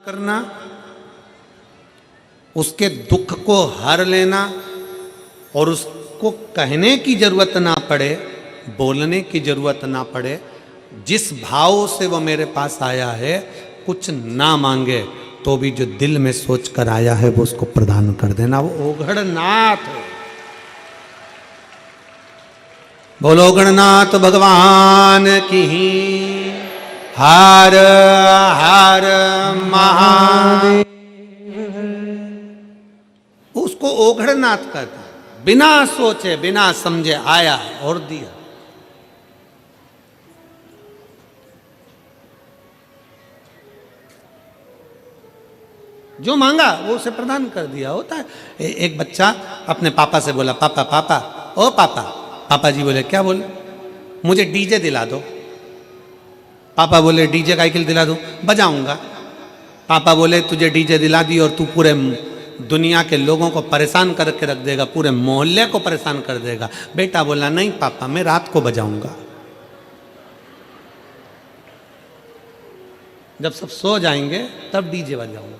करना, उसके दुख को हर लेना और उसको कहने की जरूरत ना पड़े, बोलने की जरूरत ना पड़े, जिस भाव से वो मेरे पास आया है कुछ ना मांगे तो भी जो दिल में सोच कर आया है वो उसको प्रदान कर देना। वो ओघड़नाथ है। बोलो गणनाथ भगवान की हर हर महादेव। उसको ओघड़नाथ कहते हैं। बिना सोचे बिना समझे आया और दिया। जो मांगा वो उसे प्रदान कर दिया। होता है एक बच्चा अपने पापा से बोला, पापा पापा ओ पापा। पापा जी बोले, क्या बोले? मुझे डीजे दिला दो। पापा बोले, डीजे का साइकिल दिला दो, बजाऊंगा। पापा बोले, तुझे डीजे दिला दी और तू पूरे दुनिया के लोगों को परेशान करके रख देगा, पूरे मोहल्ले को परेशान कर देगा। बेटा बोला, नहीं पापा, मैं रात को बजाऊंगा, जब सब सो जाएंगे तब डीजे बजाऊंगा।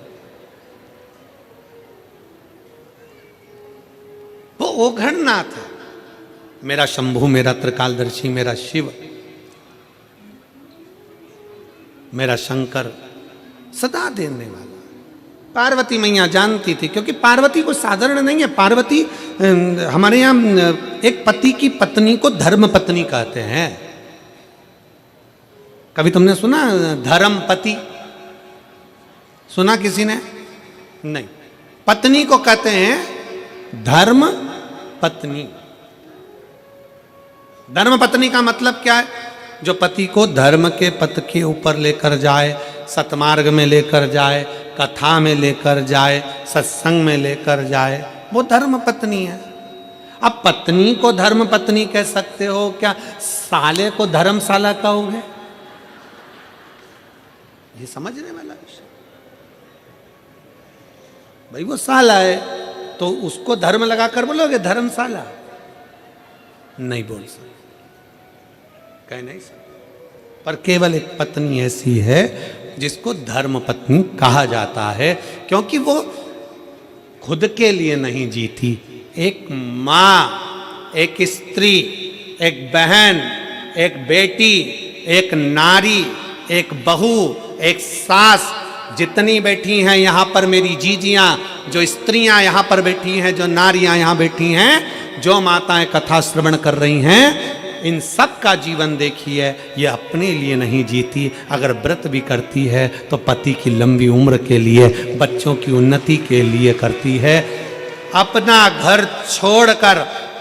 वो ओघड़नाथ है। मेरा शंभू, मेरा त्रिकालदर्शी, मेरा शिव, मेरा शंकर सदा देने वाला। पार्वती मैया जानती थी, क्योंकि पार्वती को साधारण नहीं है। पार्वती हमारे यहाँ एक पति की पत्नी को धर्म पत्नी कहते हैं। कभी तुमने सुना धर्म पति? सुना किसी ने? नहीं। पत्नी को कहते हैं धर्म पत्नी। धर्म पत्नी का मतलब क्या है? जो पति को धर्म के पथ के ऊपर लेकर जाए, सतमार्ग में लेकर जाए, कथा में लेकर जाए, सत्संग में लेकर जाए, वो धर्म पत्नी है। अब पत्नी को धर्म पत्नी कह सकते हो क्या? साले को धर्मशाला कहोगे? ये समझने वाला विषय। भाई वो साला है तो उसको धर्म लगाकर बोलोगे धर्मशाला? नहीं बोल सकते, कह नहीं सकते। पर केवल एक पत्नी ऐसी है जिसको धर्म पत्नी कहा जाता है, क्योंकि वो खुद के लिए नहीं जीती। एक माँ, एक स्त्री, एक बहन, एक बेटी, एक नारी, एक बहू, एक सास, जितनी बैठी हैं यहाँ पर मेरी जीजियाँ, जो स्त्रियाँ यहाँ पर बैठी हैं, जो नारियाँ यहाँ बैठी हैं, जो माताएं कथा श्रवण कर रही हैं, इन सब का जीवन देखिए। ये अपने लिए नहीं जीती। अगर व्रत भी करती है तो पति की लंबी उम्र के लिए, बच्चों की उन्नति के लिए करती है। अपना घर छोड़कर,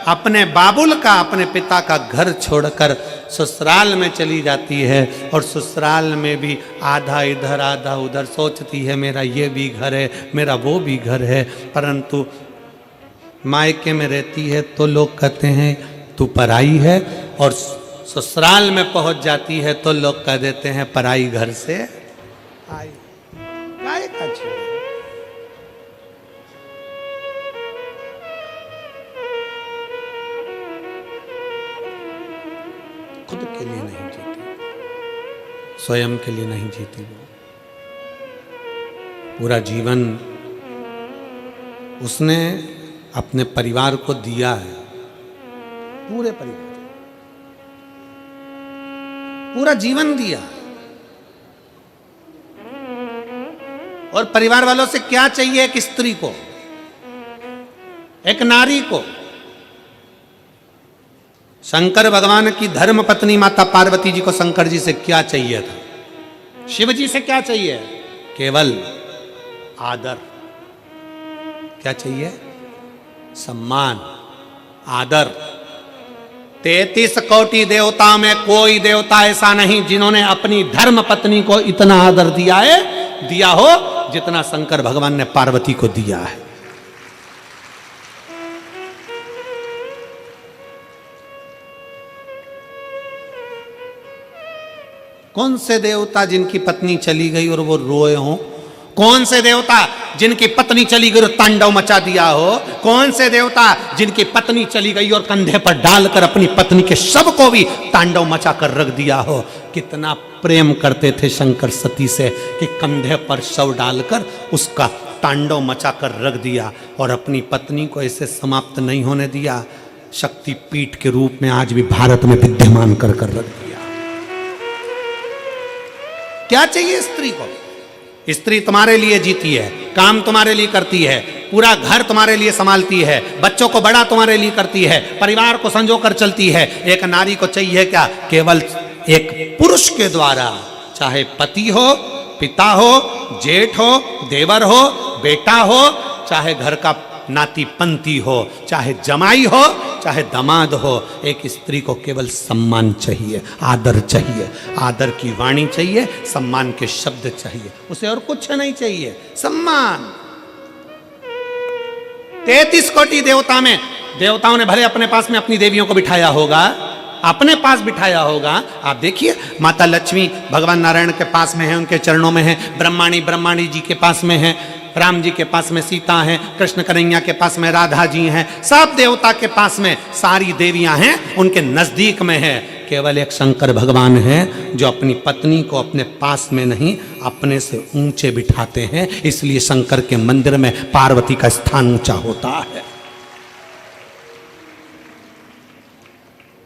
अपने बाबुल का, अपने पिता का घर छोड़कर ससुराल में चली जाती है, और ससुराल में भी आधा इधर आधा उधर सोचती है मेरा ये भी घर है, मेरा वो भी घर है। परंतु मायके में रहती है तो लोग कहते हैं तू पराई है, और ससुराल में पहुंच जाती है तो लोग कह देते हैं पराई घर से आई। काय का छेड़? खुद के लिए नहीं जीती, स्वयं के लिए नहीं जीती। वो पूरा जीवन उसने अपने परिवार को दिया है। पूरे परिवार, पूरा जीवन दिया। और परिवार वालों से क्या चाहिए एक स्त्री को, एक नारी को? शंकर भगवान की धर्म पत्नी माता पार्वती जी को शंकर जी से क्या चाहिए था? शिव जी से क्या चाहिए? केवल आदर। क्या चाहिए? सम्मान, आदर। 33 कोटि देवता में कोई देवता ऐसा नहीं जिन्होंने अपनी धर्म पत्नी को इतना आदर दिया हो जितना शंकर भगवान ने पार्वती को दिया है। कौन से देवता जिनकी पत्नी चली गई और वो रोए हों, कौन से देवता जिनकी पत्नी चली गई और तांडव मचा दिया हो? कौन से देवता जिनकी पत्नी चली गई और कंधे पर डालकर अपनी पत्नी के शव को भी तांडव मचा कर रख दिया हो? कितना प्रेम करते थे शंकर सती से कि कंधे पर शव डालकर उसका तांडव मचा कर रख दिया और अपनी पत्नी को ऐसे समाप्त नहीं होने दिया। शक्तिपीठ के रूप में आज भी भारत में विद्यमान कर कर रख दिया। क्या चाहिए स्त्री को? स्त्री तुम्हारे लिए जीती है, काम तुम्हारे लिए करती है, पूरा घर तुम्हारे लिए संभालती है, बच्चों को बड़ा तुम्हारे लिए करती है, परिवार को संजो कर चलती है। एक नारी को चाहिए क्या? केवल एक पुरुष के द्वारा, चाहे पति हो, पिता हो, जेठ हो, देवर हो, बेटा हो, चाहे घर का नाती पंती हो, चाहे जमाई हो, चाहे दामाद हो, एक स्त्री को केवल सम्मान चाहिए, आदर चाहिए, आदर की वाणी चाहिए, सम्मान के शब्द चाहिए, उसे और कुछ नहीं चाहिए। सम्मान। 33 कोटि देवता में देवताओं ने भले अपने पास में अपनी देवियों को बिठाया होगा, अपने पास बिठाया होगा। आप देखिए माता लक्ष्मी भगवान नारायण के पास में है, उनके चरणों में है, ब्रह्माणी जी के पास में है, राम जी के पास में सीता हैं, कृष्ण कन्हैया के पास में राधा जी हैं, सब देवता के पास में सारी देवियां हैं, उनके नजदीक में है। केवल एक शंकर भगवान हैं जो अपनी पत्नी को अपने पास में नहीं अपने से ऊंचे बिठाते हैं, इसलिए शंकर के मंदिर में पार्वती का स्थान ऊंचा होता है।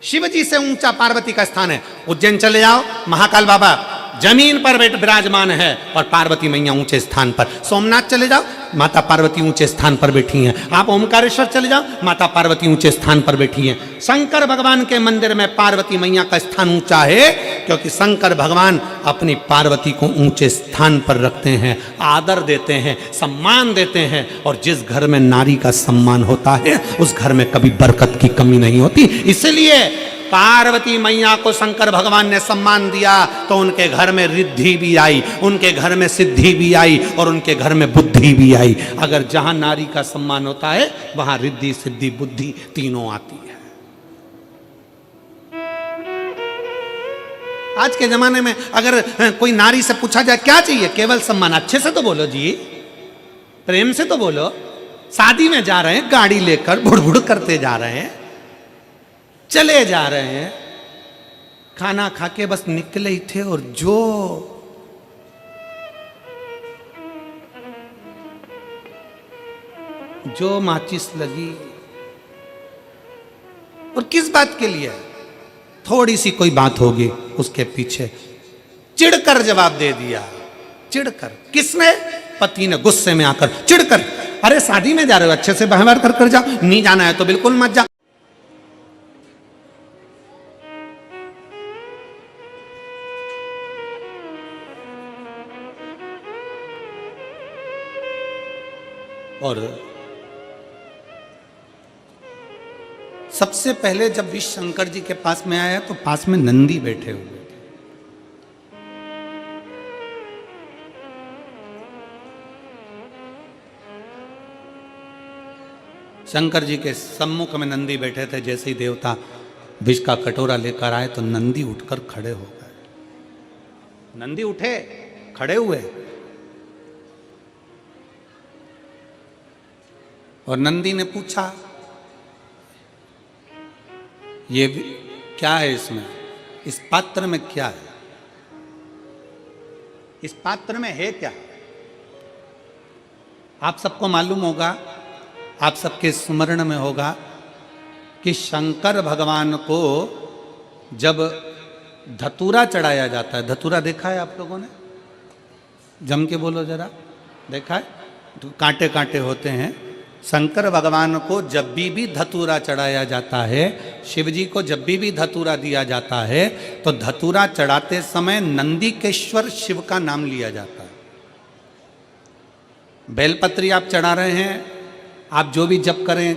शिव जी से ऊंचा पार्वती का स्थान है। उज्जैन चले जाओ, महाकाल बाबा जमीन पर विराजमान है और पार्वती मैया ऊंचे स्थान पर। सोमनाथ चले जाओ, माता पार्वती ऊंचे स्थान पर बैठी हैं। आप ओमकारेश्वर चले जाओ, माता पार्वती ऊंचे स्थान पर बैठी हैं। शंकर भगवान के मंदिर में पार्वती मैया का स्थान ऊंचा है क्योंकि शंकर भगवान अपनी पार्वती को ऊंचे स्थान पर रखते हैं, आदर देते हैं, सम्मान देते हैं। और जिस घर में नारी का सम्मान होता है उस घर में कभी बरकत की कमी नहीं होती। इसलिए पार्वती मैया को शंकर भगवान ने सम्मान दिया तो उनके घर में रिद्धि भी आई, उनके घर में सिद्धि भी आई और उनके घर में बुद्धि भी आई। अगर जहां नारी का सम्मान होता है वहां रिद्धि सिद्धि बुद्धि तीनों आती है। आज के जमाने में अगर कोई नारी से पूछा जाए क्या चाहिए, केवल सम्मान। अच्छे से तो बोलो जी, प्रेम से तो बोलो। शादी में जा रहे हैं, गाड़ी लेकर बुड़ करते जा रहे हैं, चले जा रहे हैं, खाना खा के बस निकले ही थे और जो माचिस लगी और किस बात के लिए? थोड़ी सी कोई बात होगी उसके पीछे चिढ़कर जवाब दे दिया। चिढ़कर किसने? पति ने गुस्से में आकर चिढ़कर। अरे शादी में जा रहे हो, अच्छे से व्यवहार कर जाओ, नहीं जाना है तो बिल्कुल मत जाओ। और सबसे पहले जब विष्णु शंकर जी के पास में आया तो पास में नंदी बैठे हुए थे। शंकर जी के सम्मुख में नंदी बैठे थे। जैसे ही देवता विष का कटोरा लेकर आए तो नंदी उठकर खड़े हो गए। नंदी उठे, खड़े हुए और नंदी ने पूछा ये क्या है, इसमें इस पात्र में क्या है, इस पात्र में है क्या? आप सबको मालूम होगा, आप सबके स्मरण में होगा कि शंकर भगवान को जब धतूरा चढ़ाया जाता है, धतूरा देखा है आप लोगों ने? जम के बोलो जरा, देखा है? तो कांटे कांटे होते हैं। शंकर भगवान को जब भी धतूरा चढ़ाया जाता है, शिव जी को जब भी धतूरा दिया जाता है तो धतूरा चढ़ाते समय नंदीकेश्वर शिव का नाम लिया जाता है। बेलपत्री आप चढ़ा रहे हैं, आप जो भी जप करें,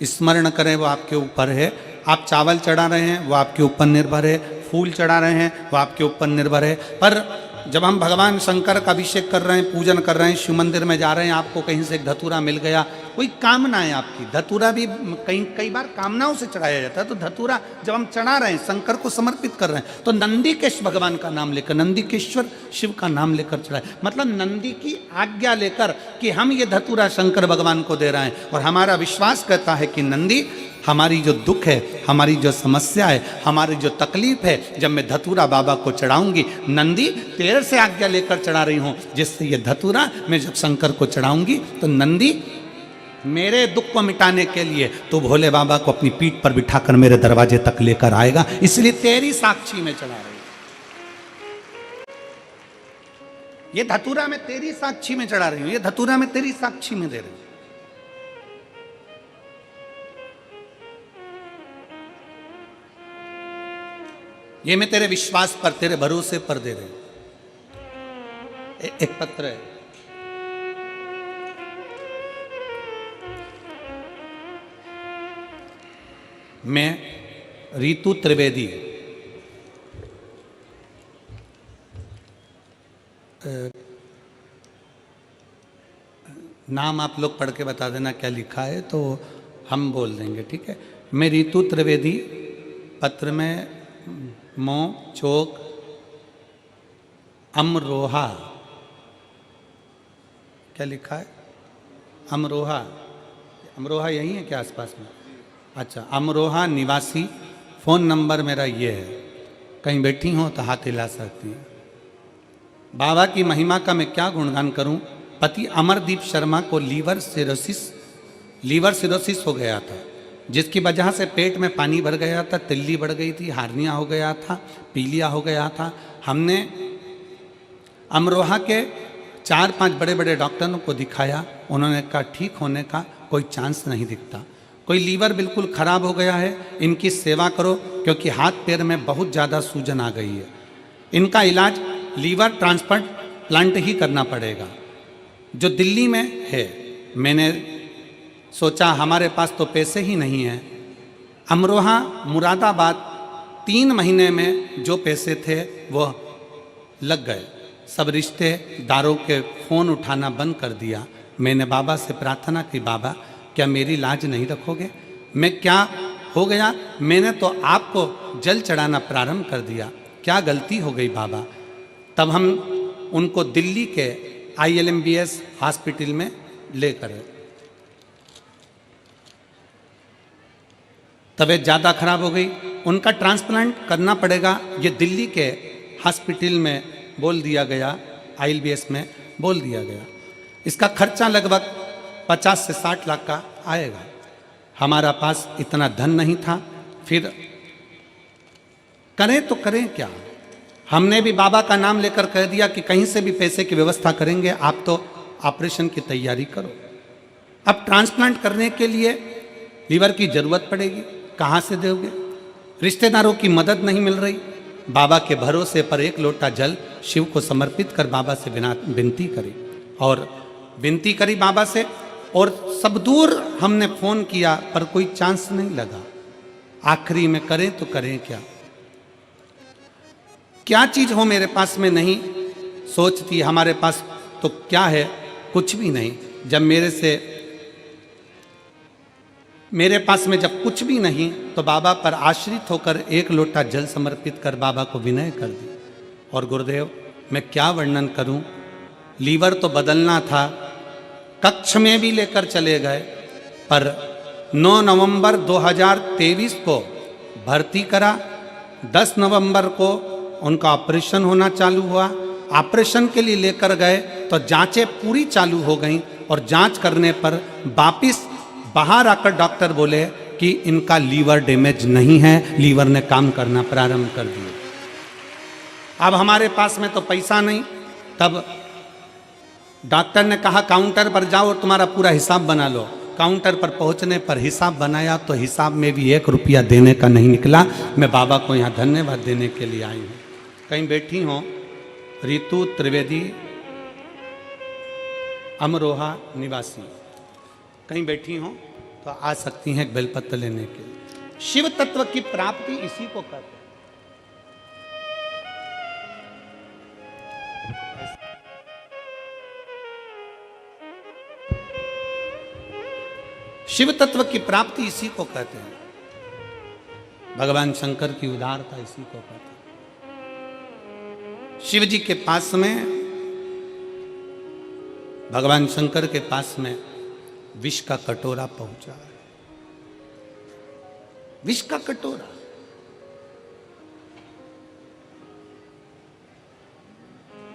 स्मरण करें, वो आपके ऊपर है। आप चावल चढ़ा रहे हैं, वो आपके ऊपर निर्भर है। फूल चढ़ा रहे हैं, वो आपके ऊपर निर्भर है। पर जब हम भगवान शंकर का अभिषेक कर रहे हैं, पूजन कर रहे हैं, शिव मंदिर में जा रहे हैं, आपको कहीं से एक धतूरा मिल गया, कोई कामना है आपकी, धतूरा भी कई बार कामनाओं से चढ़ाया जाता है, तो धतूरा जब हम चढ़ा रहे हैं, शंकर को समर्पित कर रहे हैं, तो नंदीकेश भगवान का नाम लेकर, नंदीकेश्वर शिव का नाम लेकर चढ़ाए, मतलब नंदी की आज्ञा लेकर कि हम ये धतूरा शंकर भगवान को दे रहे हैं। और हमारा विश्वास कहता है कि नंदी हमारी जो दुख है, हमारी जो समस्या है, हमारी जो तकलीफ है, जब मैं धतूरा बाबा को चढ़ाऊंगी, नंदी तेरे से आज्ञा लेकर चढ़ा रही हूं, जिससे ये धतूरा मैं जब शंकर को चढ़ाऊंगी तो नंदी मेरे दुख को मिटाने के लिए तो भोले बाबा को अपनी पीठ पर बिठाकर मेरे दरवाजे तक लेकर आएगा, इसलिए तेरी साक्षी में चढ़ा रही हूं। ये धतूरा मैं तेरी साक्षी में चढ़ा रही हूं, ये धतूरा मैं तेरी साक्षी में दे रही हूं। ये मैं तेरे विश्वास पर, तेरे भरोसे पर दे रहे हूं। एक पत्र है, मैं रीतु त्रिवेदी, नाम आप लोग पढ़ के बता देना क्या लिखा है, तो हम बोल देंगे, ठीक है। मैं रीतु त्रिवेदी, पत्र में मो चौक अमरोहा, क्या लिखा है, अमरोहा, अमरोहा यही है क्या आसपास में? अच्छा, अमरोहा निवासी, फ़ोन नंबर मेरा ये है, कहीं बैठी हो तो हाथ हिला सकती हैं। बाबा की महिमा का मैं क्या गुणगान करूं। पति अमरदीप शर्मा को लीवर सिरोसिस हो गया था, जिसकी वजह से पेट में पानी भर गया था, तिल्ली बढ़ गई थी, हार्निया हो गया था, पीलिया हो गया था। हमने अमरोहा के 4-5 बड़े बड़े डॉक्टरों को दिखाया, उन्होंने कहा ठीक होने का कोई चांस नहीं दिखता, कोई लीवर बिल्कुल ख़राब हो गया है, इनकी सेवा करो क्योंकि हाथ पैर में बहुत ज़्यादा सूजन आ गई है, इनका इलाज लीवर ट्रांसप्लांट ही करना पड़ेगा जो दिल्ली में है। मैंने सोचा हमारे पास तो पैसे ही नहीं हैं, अमरोहा मुरादाबाद 3 महीने में जो पैसे थे वो लग गए, सब रिश्तेदारों के फ़ोन उठाना बंद कर दिया। मैंने बाबा से प्रार्थना की, बाबा क्या मेरी लाज नहीं रखोगे? मैं क्या हो गया? मैंने तो आपको जल चढ़ाना प्रारंभ कर दिया, क्या गलती हो गई बाबा? तब हम उनको दिल्ली के ILMBS हॉस्पिटल में लेकर गए। तबीयत ज़्यादा खराब हो गई, उनका ट्रांसप्लांट करना पड़ेगा, ये दिल्ली के हॉस्पिटल में बोल दिया गया, ILBS में बोल दिया गया। इसका खर्चा लगभग 50 से 60 लाख का आएगा। हमारा पास इतना धन नहीं था, फिर करें तो करें क्या? हमने भी बाबा का नाम लेकर कह दिया कि कहीं से भी पैसे की व्यवस्था करेंगे, आप तो ऑपरेशन की तैयारी करो। अब ट्रांसप्लांट करने के लिए लीवर की जरूरत पड़ेगी, कहाँ से दोगे? रिश्तेदारों की मदद नहीं मिल रही। बाबा के भरोसे पर 1 लोटा जल शिव को समर्पित कर बाबा से विनती करी, और विनती करी बाबा से, और सब दूर हमने फ़ोन किया पर कोई चांस नहीं लगा। आखिरी में करें तो करें क्या? क्या चीज़ हो मेरे पास में नहीं, सोचती हमारे पास तो क्या है, कुछ भी नहीं। जब मेरे पास में जब कुछ भी नहीं, तो बाबा पर आश्रित होकर 1 लोटा जल समर्पित कर बाबा को विनय कर दी। और गुरुदेव मैं क्या वर्णन करूं, लीवर तो बदलना था, कक्ष में भी लेकर चले गए, पर 9 नवंबर 2023 को भर्ती करा, 10 नवंबर को उनका ऑपरेशन होना चालू हुआ। ऑपरेशन के लिए लेकर गए तो जांचें पूरी चालू हो गई, और जांच करने पर वापिस बाहर आकर डॉक्टर बोले कि इनका लीवर डैमेज नहीं है, लीवर ने काम करना प्रारंभ कर दिया। अब हमारे पास में तो पैसा नहीं, तब डॉक्टर ने कहा काउंटर पर जाओ और तुम्हारा पूरा हिसाब बना लो। काउंटर पर पहुंचने पर हिसाब बनाया तो हिसाब में भी 1 रुपया देने का नहीं निकला। मैं बाबा को यहाँ धन्यवाद देने के लिए आई हूँ। कहीं बैठी हो, रीतु त्रिवेदी, अमरोहा निवासी, कहीं बैठी हो तो आ सकती हैं बेलपत्र लेने के लिए। शिव तत्व की प्राप्ति इसी को कहते हैं। शिव तत्व की प्राप्ति इसी को कहते हैं। भगवान शंकर की उदारता इसी को कहते हैं। शिव जी के पास में, भगवान शंकर के पास में विष का कटोरा पहुंचा है। विष का कटोरा।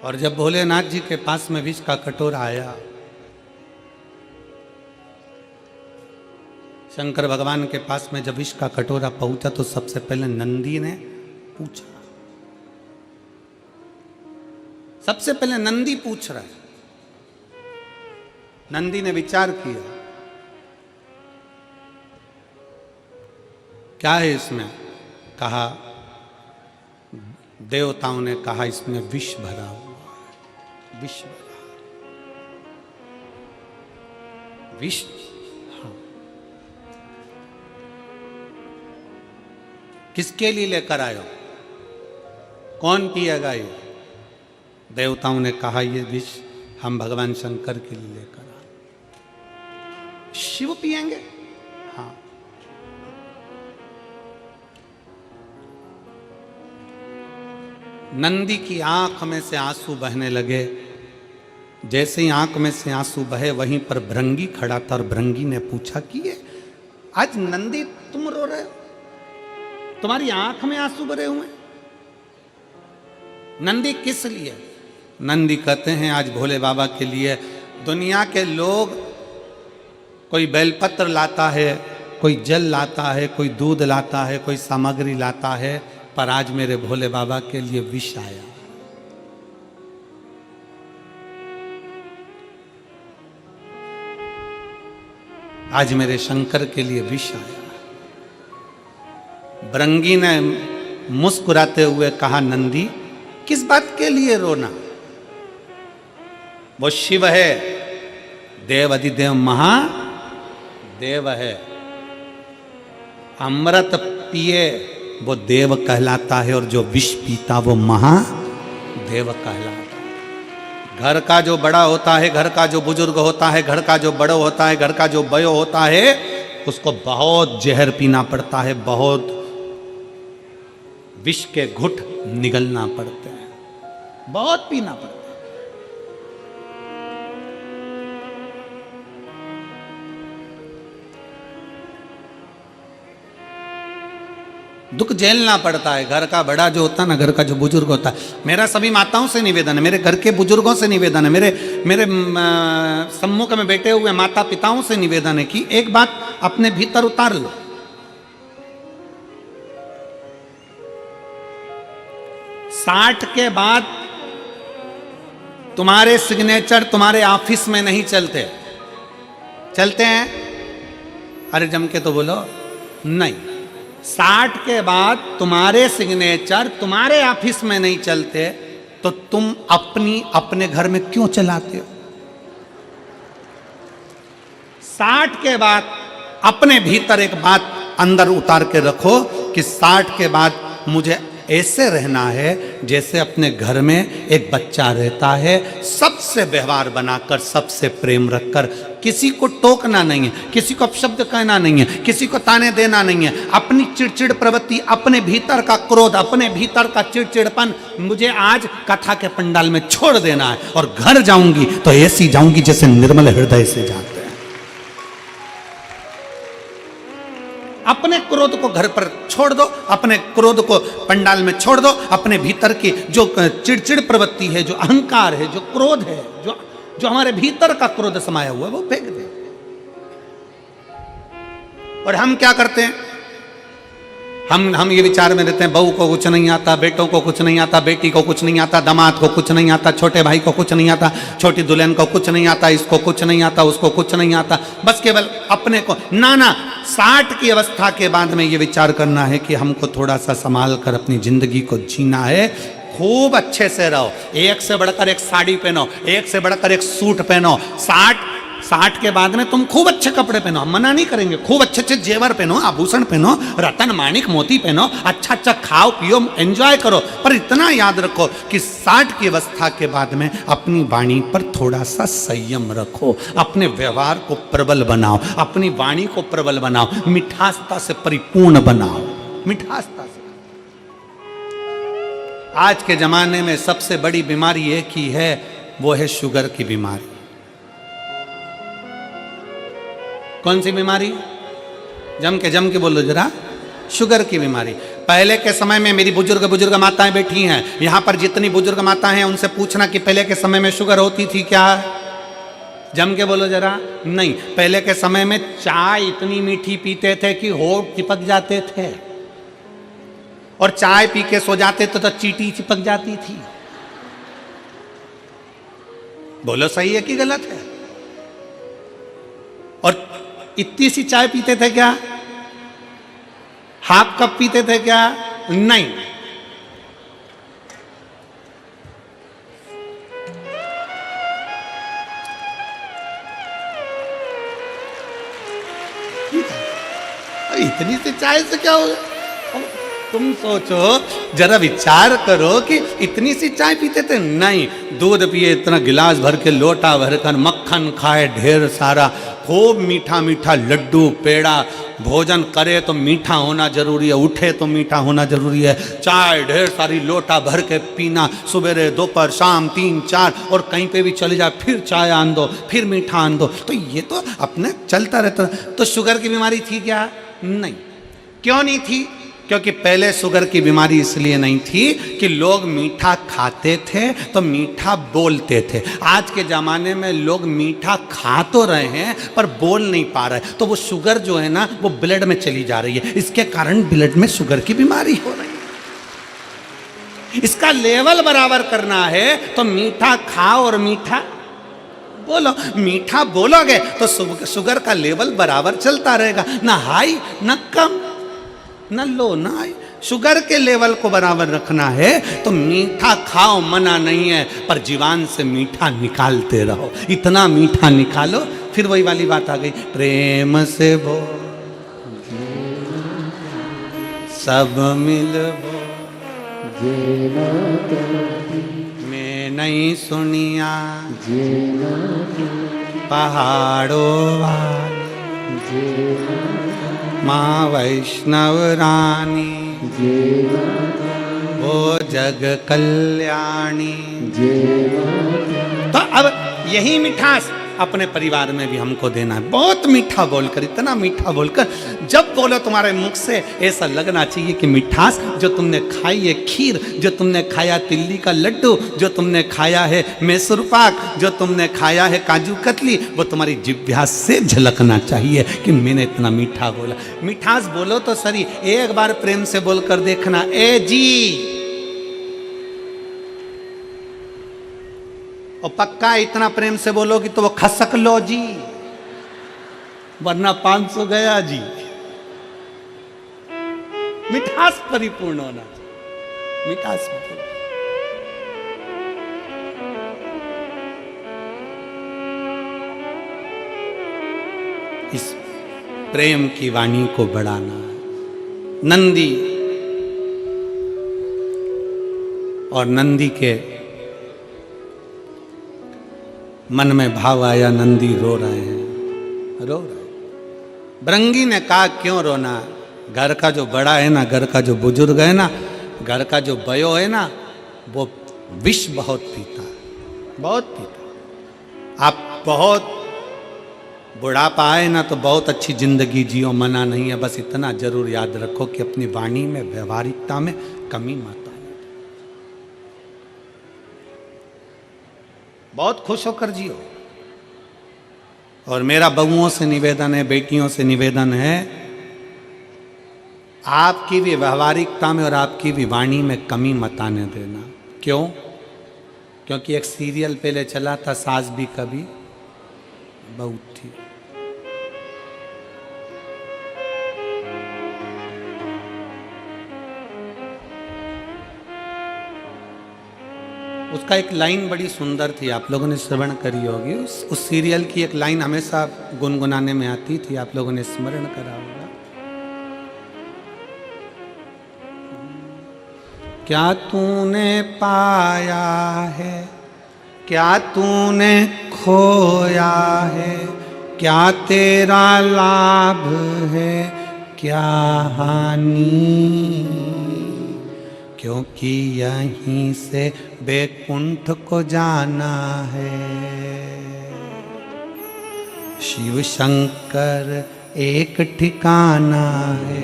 और जब भोलेनाथ जी के पास में विष का कटोरा आया, शंकर भगवान के पास में जब विष का कटोरा पहुंचा तो सबसे पहले नंदी ने पूछा। सबसे पहले नंदी पूछ रहा है। नंदी ने विचार किया, क्या है इसमें? कहा, देवताओं ने कहा इसमें विष भरा हुआ है। विष भरा, विष। हाँ, किसके लिए लेकर आयो? कौन पिएगा ये? देवताओं ने कहा ये विष हम भगवान शंकर के लिए लेकर आए। शिव पिएंगे? हाँ। नंदी की आंख में से आंसू बहने लगे। जैसे ही आंख में से आंसू बहे वहीं पर भृंगी खड़ा था और भृंगी ने पूछा कि ये आज नंदी तुम रो रहे हो? तुम्हारी आंख में आंसू भरे हुए? नंदी किस लिए? नंदी कहते हैं आज भोले बाबा के लिए। दुनिया के लोग कोई बेलपत्र लाता है, कोई जल लाता है, कोई दूध लाता है, कोई सामग्री लाता है, पर आज मेरे भोले बाबा के लिए विष आया। आज मेरे शंकर के लिए विष आया। भृंगी ने मुस्कुराते हुए कहा, नंदी किस बात के लिए रोना? वो शिव है, देव अधिदेव महादेव है। अमृत पिए वो देव कहलाता है और जो विष पीता वो महादेव कहलाता है। घर का जो बड़ा होता है, घर का जो बुजुर्ग होता है, घर का जो बड़ो होता है, घर का जो बयो होता है, उसको बहुत जहर पीना पड़ता है, बहुत विष के घुट निगलना पड़ते हैं, बहुत पीना पड़ता है। दुख झेलना पड़ता है। घर का बड़ा जो होता है ना, घर का जो बुजुर्ग होता है, मेरा सभी माताओं से निवेदन है, मेरे घर के बुजुर्गों से निवेदन है, मेरे सम्मुख में बैठे हुए माता पिताओं से निवेदन है कि एक बात अपने भीतर उतार लो। 60 के बाद तुम्हारे सिग्नेचर तुम्हारे ऑफिस में नहीं चलते। चलते हैं? अरे जम के तो बोलो नहीं। 60 के बाद तुम्हारे सिग्नेचर तुम्हारे ऑफिस में नहीं चलते तो तुम अपने घर में क्यों चलाते हो? 60 के बाद अपने भीतर एक बात अंदर उतार के रखो कि 60 के बाद मुझे ऐसे रहना है जैसे अपने घर में एक बच्चा रहता है, सबसे व्यवहार बनाकर, सबसे प्रेम रखकर, किसी को टोकना नहीं है, किसी को अपशब्द कहना नहीं है, किसी को ताने देना नहीं है। अपनी चिड़चिड़ प्रवृत्ति, अपने भीतर का क्रोध, अपने भीतर का चिड़चिड़पन मुझे आज कथा के पंडाल में छोड़ देना है और घर जाऊंगी तो ऐसी जाऊंगी जैसे निर्मल हृदय से जाते हैं। अपने क्रोध को घर पर छोड़ दो, अपने क्रोध को पंडाल में छोड़ दो, अपने भीतर की जो चिड़चिड़ प्रवृत्ति है, जो अहंकार है, जो क्रोध है, जो हमारे भीतर का क्रोध समाया हुआ है, वो फेंक दे। और हम क्या करते हैं? हम ये विचार में रहते हैं, बहू को कुछ नहीं आता, बेटों को कुछ नहीं आता, बेटी को कुछ नहीं आता, दामाद को कुछ नहीं आता, छोटे भाई को कुछ नहीं आता, छोटी दुल्हन को कुछ नहीं आता, इसको कुछ नहीं आता, उसको कुछ नहीं आता, बस केवल अपने को। ना 60 की अवस्था के बाद में ये विचार करना है कि हमको थोड़ा सा संभाल कर अपनी जिंदगी को जीना है। खूब अच्छे से रहो, एक से बढ़कर एक साड़ी पहनो, एक से बढ़कर एक सूट पहनो। 60 के बाद में तुम खूब अच्छे कपड़े पहनो, हम मना नहीं करेंगे, खूब अच्छे अच्छे जेवर पहनो, आभूषण पहनो, रतन माणिक मोती पहनो, अच्छा अच्छा खाओ पियो, एंजॉय करो, पर इतना याद रखो कि 60 की अवस्था के बाद में अपनी वाणी पर थोड़ा सा संयम रखो, अपने व्यवहार को प्रबल बनाओ, अपनी वाणी को प्रबल बनाओ, मिठासता से परिपूर्ण बनाओ, मिठासता से। आज के जमाने में सबसे बड़ी बीमारी एक ही है, वो है शुगर की बीमारी। कौन सी बीमारी? जम के बोलो जरा, शुगर की बीमारी। पहले के समय में मेरी बुजुर्ग माताएं बैठी हैं यहां पर, जितनी बुजुर्ग माताएं हैं उनसे पूछना कि पहले के समय में शुगर होती थी क्या? जम के बोलो जरा। नहीं, पहले के समय में चाय इतनी मीठी पीते थे कि होठ चिपक जाते थे, और चाय पी के सो जाते थे तो चींटी चिपक जाती थी। बोलो सही है कि गलत है? और इतनी सी चाय पीते थे क्या? हाफ कप पीते थे क्या? नहीं। इतनी सी चाय से क्या होगा? तुम सोचो, जरा विचार करो कि इतनी सी चाय पीते थे? नहीं, दूध पिए इतना गिलास भर के, लोटा भर कर, मक्खन खाए ढेर सारा, खूब मीठा मीठा लड्डू पेड़ा, भोजन करे तो मीठा होना जरूरी है, उठे तो मीठा होना जरूरी है, चाय ढेर सारी लोटा भर के पीना, सुबह दोपहर शाम 3 4, और कहीं पे भी चले जाए फिर चाय आन दो, फिर मीठा आन दो, तो ये तो अपने चलता रहता। तो शुगर की बीमारी थी क्या? नहीं। क्यों नहीं थी? क्योंकि पहले शुगर की बीमारी इसलिए नहीं थी कि लोग मीठा खाते थे तो मीठा बोलते थे। आज के ज़माने में लोग मीठा खा तो रहे हैं पर बोल नहीं पा रहे, तो वो शुगर जो है ना वो ब्लड में चली जा रही है, इसके कारण ब्लड में शुगर की बीमारी हो रही है। इसका लेवल बराबर करना है तो मीठा खाओ और मीठा बोलो। मीठा बोलोगे तो शुगर का लेवल बराबर चलता रहेगा, ना हाई ना कम न लो ना हाई। शुगर के लेवल को बराबर रखना है तो मीठा खाओ, मना नहीं है, पर जीवान से मीठा निकालते रहो, इतना मीठा निकालो। फिर वही वाली बात आ गई, प्रेम से वो सब मिलबो, मैं नहीं सुनिया पहाड़ों वाली माँ वैष्णव रानी, वो जग कल्याणी। तो अब यही मिठास अपने परिवार में भी हमको देना है, बहुत मीठा बोलकर, इतना मीठा बोलकर, जब बोलो तुम्हारे मुख से ऐसा लगना चाहिए कि मिठास जो तुमने खाई है खीर, जो तुमने खाया तिल्ली का लड्डू, जो तुमने खाया है मैसूर पाक, जो तुमने खाया है काजू कतली, वो तुम्हारी जिह्वा से झलकना चाहिए कि मैंने इतना मीठा बोला। मिठास बोलो तो सही, एक बार प्रेम से बोलकर देखना, ए जी, और पक्का इतना प्रेम से बोलोगी तो वो खसक लो जी, वरना 500 गया जी। मिठास परिपूर्ण होना चाहिए, मिठास परिपूर्ण। इस प्रेम की वाणी को बढ़ाना। नंदी और नंदी के मन में भाव आया, नंदी रो रहे हैं, रो रहे। भृंगी ने कहा क्यों रोना, घर का जो बड़ा है ना, घर का जो बुजुर्ग है ना, घर का जो बयो है ना, वो विष बहुत पीता है, बहुत पीता। आप बहुत बुढ़ापा आए ना तो बहुत अच्छी जिंदगी जियो, मना नहीं है, बस इतना जरूर याद रखो कि अपनी वाणी में, व्यवहारिकता में कमी मत। बहुत खुश होकर जियो। और मेरा बहुओं से निवेदन है, बेटियों से निवेदन है, आपकी भी व्यवहारिकता में और आपकी भी वाणी में कमी मत आने देना। क्यों? क्योंकि एक सीरियल पहले चला था, सास भी कभी बहू थी। उसका एक लाइन बड़ी सुंदर थी, आप लोगों ने श्रवण करी होगी। उस सीरियल की एक लाइन हमेशा गुनगुनाने में आती थी, आप लोगों ने स्मरण करा होगा। क्या तूने पाया है, क्या तूने खोया है, क्या तेरा लाभ है, क्या हानि, क्योंकि यहीं से बैकुंठ को जाना है। शिव शंकर एक ठिकाना है,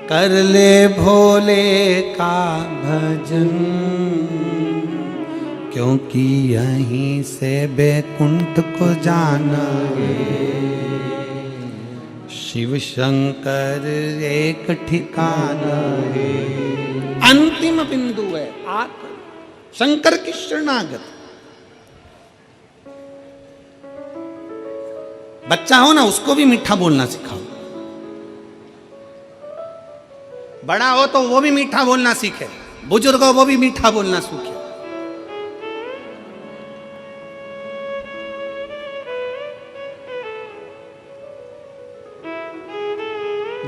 कर ले भोले का भजन, क्योंकि यहीं से बैकुंठ को जाना है। शिव शंकर एक ठिकाना है, अंतिम बिंदु है आत्मा शंकर की शरणागत। बच्चा हो ना, उसको भी मीठा बोलना सिखाओ। बड़ा हो तो वो भी मीठा बोलना सीखे, बुजुर्ग हो वो भी मीठा बोलना सीखे।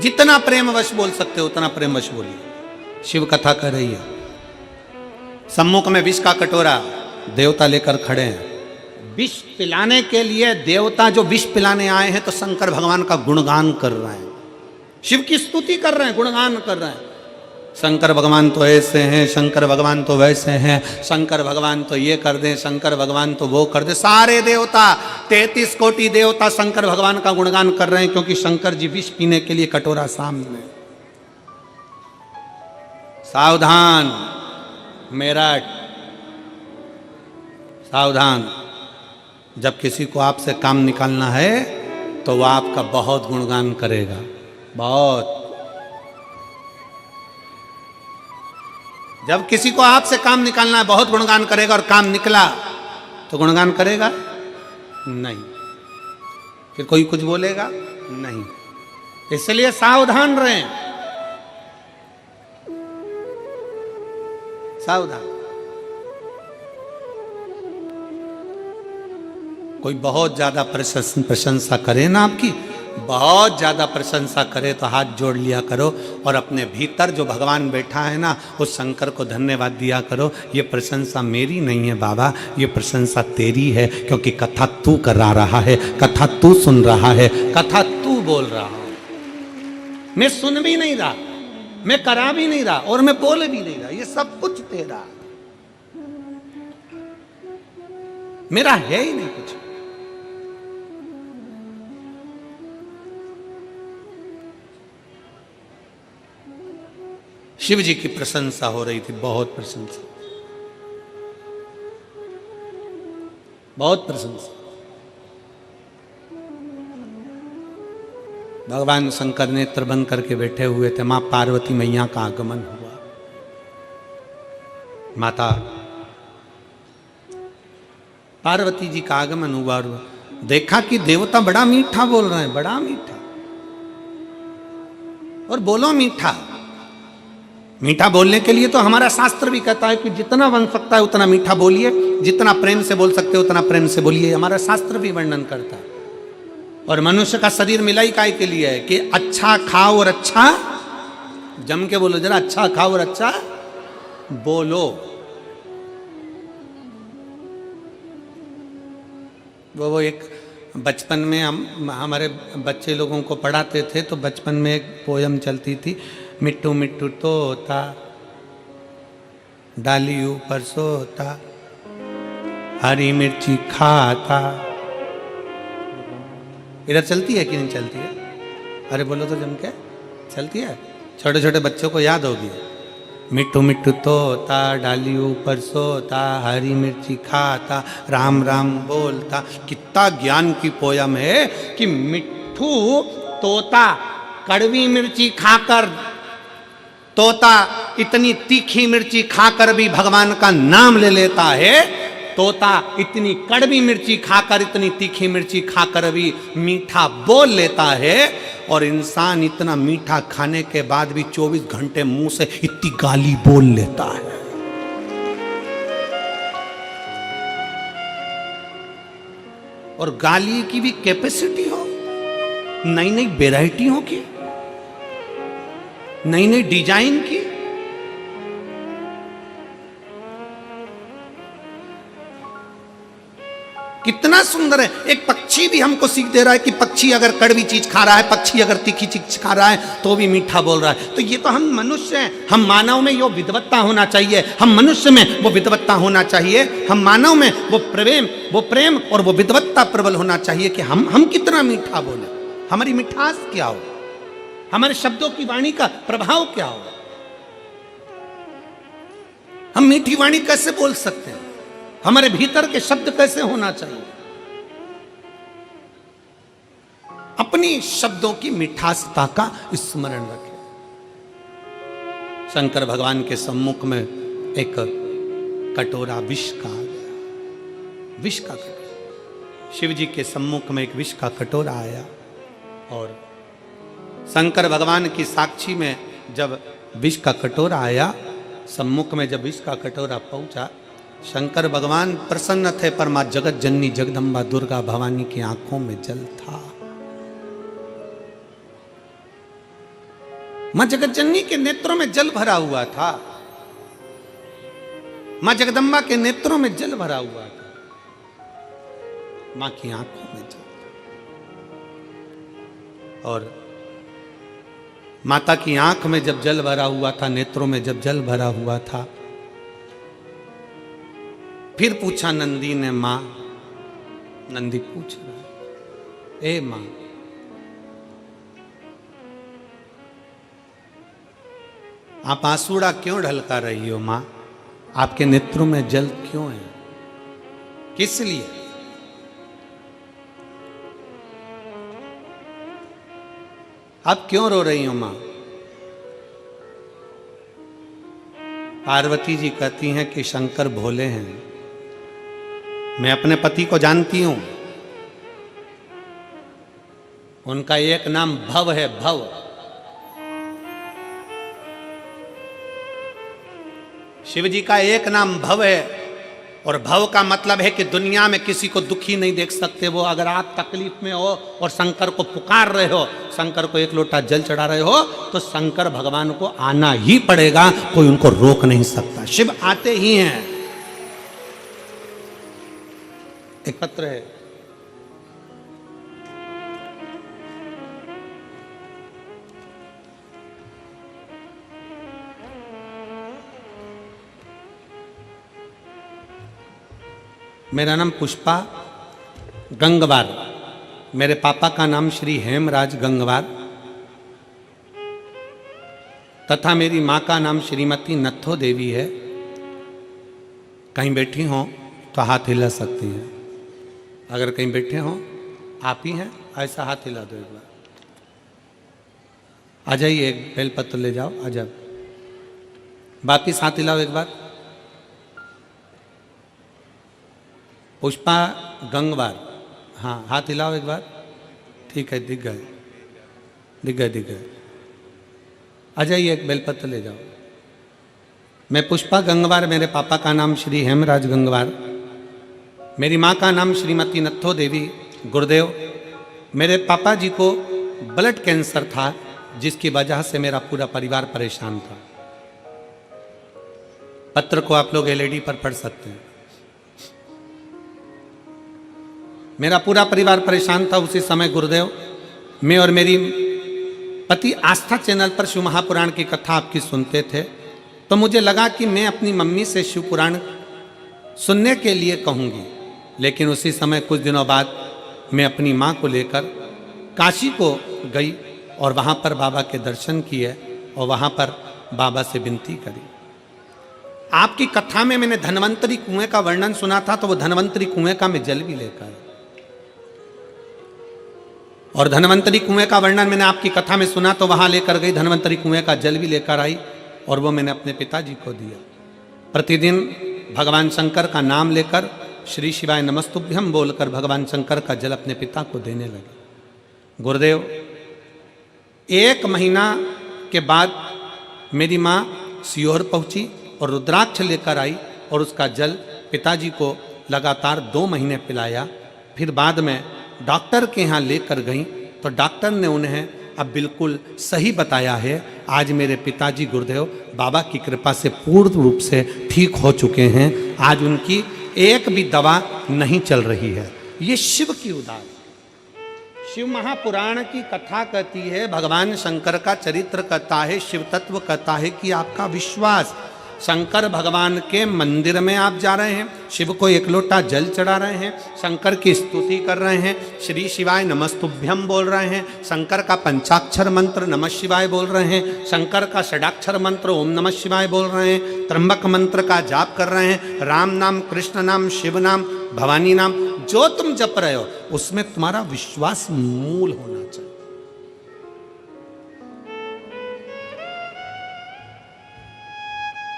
जितना प्रेमवश बोल सकते हो उतना प्रेमवश बोलिए। शिव कथा कर रही है, सम्मुख में विष का कटोरा, देवता लेकर खड़े हैं। विष पिलाने के लिए देवता जो विष पिलाने आए हैं तो शंकर भगवान का गुणगान कर रहे हैं, शिव की स्तुति कर रहे हैं, गुणगान कर रहे हैं। शंकर भगवान तो ऐसे हैं, शंकर भगवान तो वैसे हैं, शंकर भगवान तो ये कर दें, शंकर भगवान तो वो कर दे। सारे देवता 33 कोटि देवता शंकर भगवान का गुणगान कर रहे हैं, क्योंकि शंकर जी विष पीने के लिए कटोरा सामने। सावधान मेरठ, सावधान, जब किसी को आपसे काम निकालना है तो वह आपका बहुत गुणगान करेगा, बहुत। जब किसी को आपसे काम निकालना है बहुत गुणगान करेगा, और काम निकला तो गुणगान करेगा नहीं, फिर कोई कुछ बोलेगा नहीं। इसलिए सावधान रहें, सावधान। कोई बहुत ज्यादा प्रशंसा करे ना आपकी, बहुत ज़्यादा प्रशंसा करे तो हाथ जोड़ लिया करो, और अपने भीतर जो भगवान बैठा है ना उस शंकर को धन्यवाद दिया करो। ये प्रशंसा मेरी नहीं है बाबा, ये प्रशंसा तेरी है, क्योंकि कथा तू करा रहा है, कथा तू सुन रहा है, कथा तू बोल रहा है। मैं सुन भी नहीं रहा, मैं करा भी नहीं रहा, और मैं बोल भी नहीं रहा, ये सब कुछ तेरा, मेरा है ही नहीं कुछ। शिव जी की प्रशंसा हो रही थी, बहुत प्रशंसा, बहुत प्रशंसा। भगवान शंकर नेत्र बंद करके बैठे हुए थे, मां पार्वती मैया का आगमन हुआ। माता पार्वती जी का आगमन हुआ और देखा कि देवता बड़ा मीठा बोल रहे हैं, बड़ा मीठा, और बोलो मीठा। मीठा बोलने के लिए तो हमारा शास्त्र भी कहता है कि जितना बन सकता है उतना मीठा बोलिए, जितना प्रेम से बोल सकते हो उतना प्रेम से बोलिए, हमारा शास्त्र भी वर्णन करता है। और मनुष्य का शरीर मिला ही काय के लिए है कि अच्छा खाओ और अच्छा, जम के बोलो जरा, अच्छा खाओ और अच्छा बोलो। वो एक बचपन में हम हमारे बच्चे लोगों को पढ़ाते थे, तो बचपन में एक पोयम चलती थी, मिट्टू मिट्टू तोता डाली ऊपर सोता, हरी मिर्ची खाता। इधर चलती है कि नहीं चलती है? अरे बोलो तो जम के, चलती है? छोटे छोटे बच्चों को याद होगी। मिट्टू मिट्टू तोता डाली ऊपर सोता, हरी मिर्ची खाता, राम राम बोलता। कितना ज्ञान की पोयम है कि मिट्टू तोता कड़वी मिर्ची खाकर, तोता इतनी तीखी मिर्ची खाकर भी भगवान का नाम ले लेता है, तोता इतनी कड़वी मिर्ची खाकर, इतनी तीखी मिर्ची खाकर भी मीठा बोल लेता है, और इंसान इतना मीठा खाने के बाद भी 24 घंटे मुंह से इतनी गाली बोल लेता है। और गाली की भी कैपेसिटी हो, नई नई वेराइटियों की, नई नई डिजाइन की। कितना सुंदर है। एक पक्षी भी हमको सीख दे रहा है कि पक्षी अगर कड़वी चीज खा रहा है, पक्षी अगर तीखी चीज खा रहा है तो भी मीठा बोल रहा है। तो ये तो हम मनुष्य हैं, हम मानव में ये विद्वत्ता होना चाहिए, हम मनुष्य में वो विद्वत्ता होना चाहिए, हम मानव में वो प्रेम और वो विद्वत्ता प्रबल होना चाहिए कि हम कितना मीठा बोले, हमारी मिठास क्या हो, हमारे शब्दों की वाणी का प्रभाव क्या हो। हम मीठी वाणी कैसे बोल सकते हैं, हमारे भीतर के शब्द कैसे होना चाहिए। अपनी शब्दों की मिठासता का स्मरण रखें। शंकर भगवान के सम्मुख में एक कटोरा विष का आ गया, विष का कटोरा। शिव जी के सम्मुख में एक विष का कटोरा आया और शंकर भगवान की साक्षी में जब विष का कटोरा आया, सम्मुख में जब विष का कटोरा पहुंचा, शंकर भगवान प्रसन्न थे, पर मां जगत जननी जगदम्बा दुर्गा भवानी की आंखों में जल था। मां जगत जननी के नेत्रों में जल भरा हुआ था, मां जगदम्बा के नेत्रों में जल भरा हुआ था, मां की आंखों में जल था। और माता की आंख में जब जल भरा हुआ था, नेत्रों में जब जल भरा हुआ था, फिर पूछा नंदी ने, मां, नंदी पूछ रहा है, ए मां, आप आंसुड़ा क्यों ढलका रही हो मां? आपके नेत्रों में जल क्यों है? किस लिए? आप क्यों रो रही हो मां? पार्वती जी कहती हैं कि शंकर भोले हैं, मैं अपने पति को जानती हूं, उनका एक नाम भव है, भव। शिव जी का एक नाम भव है, और भव का मतलब है कि दुनिया में किसी को दुखी नहीं देख सकते वो। अगर आप तकलीफ में हो और शंकर को पुकार रहे हो, शंकर को एक लोटा जल चढ़ा रहे हो, तो शंकर भगवान को आना ही पड़ेगा, कोई उनको रोक नहीं सकता, शिव आते ही हैं। एक पत्र है, मेरा नाम पुष्पा गंगवार, मेरे पापा का नाम श्री हेमराज गंगवार तथा मेरी माँ का नाम श्रीमती नथो देवी है। कहीं बैठी हो तो हाथ हिला सकती हैं, अगर कहीं बैठे हो आप ही हैं, ऐसा हाथ हिला दो एक बार। आ जाइए, एक बेलपत्र ले जाओ, आ जाओ, वापिस हाथ हिलाओ एक बार। पुष्पा गंगवार, हाँ हाथ हिलाओ एक बार, ठीक है, दिख गए, दिख गए, दिख गए। आ जाइए, एक बेलपत्र ले जाओ। मैं पुष्पा गंगवार, मेरे पापा का नाम श्री हेमराज गंगवार, मेरी माँ का नाम श्रीमती नथो देवी। गुरुदेव, मेरे पापा जी को ब्लड कैंसर था, जिसकी वजह से मेरा पूरा परिवार परेशान था। पत्र को आप लोग एलईडी पर पढ़ सकते हैं। मेरा पूरा परिवार परेशान था उसी समय। गुरुदेव, मैं और मेरी पति आस्था चैनल पर शिव महापुराण की कथा आपकी सुनते थे, तो मुझे लगा कि मैं अपनी मम्मी से शिव पुराण सुनने के लिए कहूँगी। लेकिन उसी समय कुछ दिनों बाद मैं अपनी माँ को लेकर काशी को गई और वहाँ पर बाबा के दर्शन किए और वहाँ पर बाबा से विनती करी। आपकी कथा में मैंने धन्वंतरी कुएं का वर्णन सुना था, तो वो धन्वंतरी कुएं का मैं जल भी लेकर, और धन्वंतरी कुएं का वर्णन मैंने आपकी कथा में सुना, तो वहां लेकर गई, धन्वंतरी कुएं का जल भी लेकर आई और वो मैंने अपने पिताजी को दिया। प्रतिदिन भगवान शंकर का नाम लेकर श्री शिवाय नमस्तुभ्यम बोलकर भगवान शंकर का जल अपने पिता को देने लगे। गुरुदेव, 1 महीना के बाद मेरी माँ सीहोर पहुंची और रुद्राक्ष लेकर आई और उसका जल पिताजी को लगातार 2 महीने पिलाया। फिर बाद में डॉक्टर के यहाँ लेकर गई तो डॉक्टर ने उन्हें अब बिल्कुल सही बताया है। आज मेरे पिताजी गुरुदेव बाबा की कृपा से पूर्ण रूप से ठीक हो चुके हैं। आज उनकी एक भी दवा नहीं चल रही है। ये शिव की उदार, शिव महापुराण की कथा कहती है, भगवान शंकर का चरित्र कहता है, शिव तत्व कहता है कि आपका विश्वास। शंकर भगवान के मंदिर में आप जा रहे हैं, शिव को एक लोटा जल चढ़ा रहे हैं, शंकर की स्तुति कर रहे हैं, श्री शिवाय नमस्तुभ्यम बोल रहे हैं, शंकर का पंचाक्षर मंत्र नमः शिवाय बोल रहे हैं, शंकर का षडाक्षर मंत्र ओम नमः शिवाय बोल रहे हैं, त्र्यंबक मंत्र का जाप कर रहे हैं, राम नाम, कृष्ण नाम, शिव नाम, भवानी नाम, जो तुम जप रहे हो उसमें तुम्हारा विश्वास मूल होना चाहिए।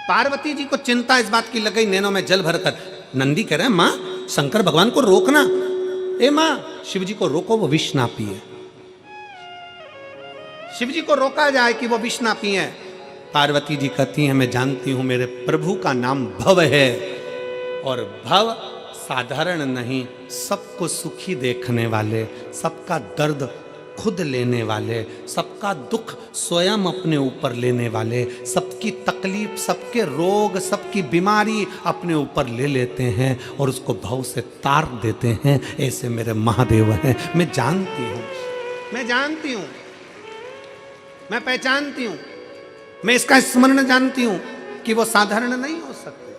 पार्वती जी को चिंता इस बात की लग गई, नैनों में जल भरकर नंदी कह रहे हैं, मां शंकर भगवान को रोकना, ए मां शिव जी को रोको वो विष ना पिए, शिव जी को रोका जाए कि वो विष ना पिए। पार्वती जी कहती हैं, मैं जानती हूं मेरे प्रभु का नाम भव है, और भव साधारण नहीं, सबको सुखी देखने वाले, सबका दर्द खुद लेने वाले, सबका दुख स्वयं अपने ऊपर लेने वाले, सबकी तकलीफ, सबके रोग, सबकी बीमारी अपने ऊपर ले लेते हैं और उसको भव से तार देते हैं। ऐसे मेरे महादेव हैं। मैं जानती हूं, मैं जानती हूं, मैं पहचानती हूं, मैं इसका स्मरण जानती हूं कि वो साधारण नहीं हो सकते।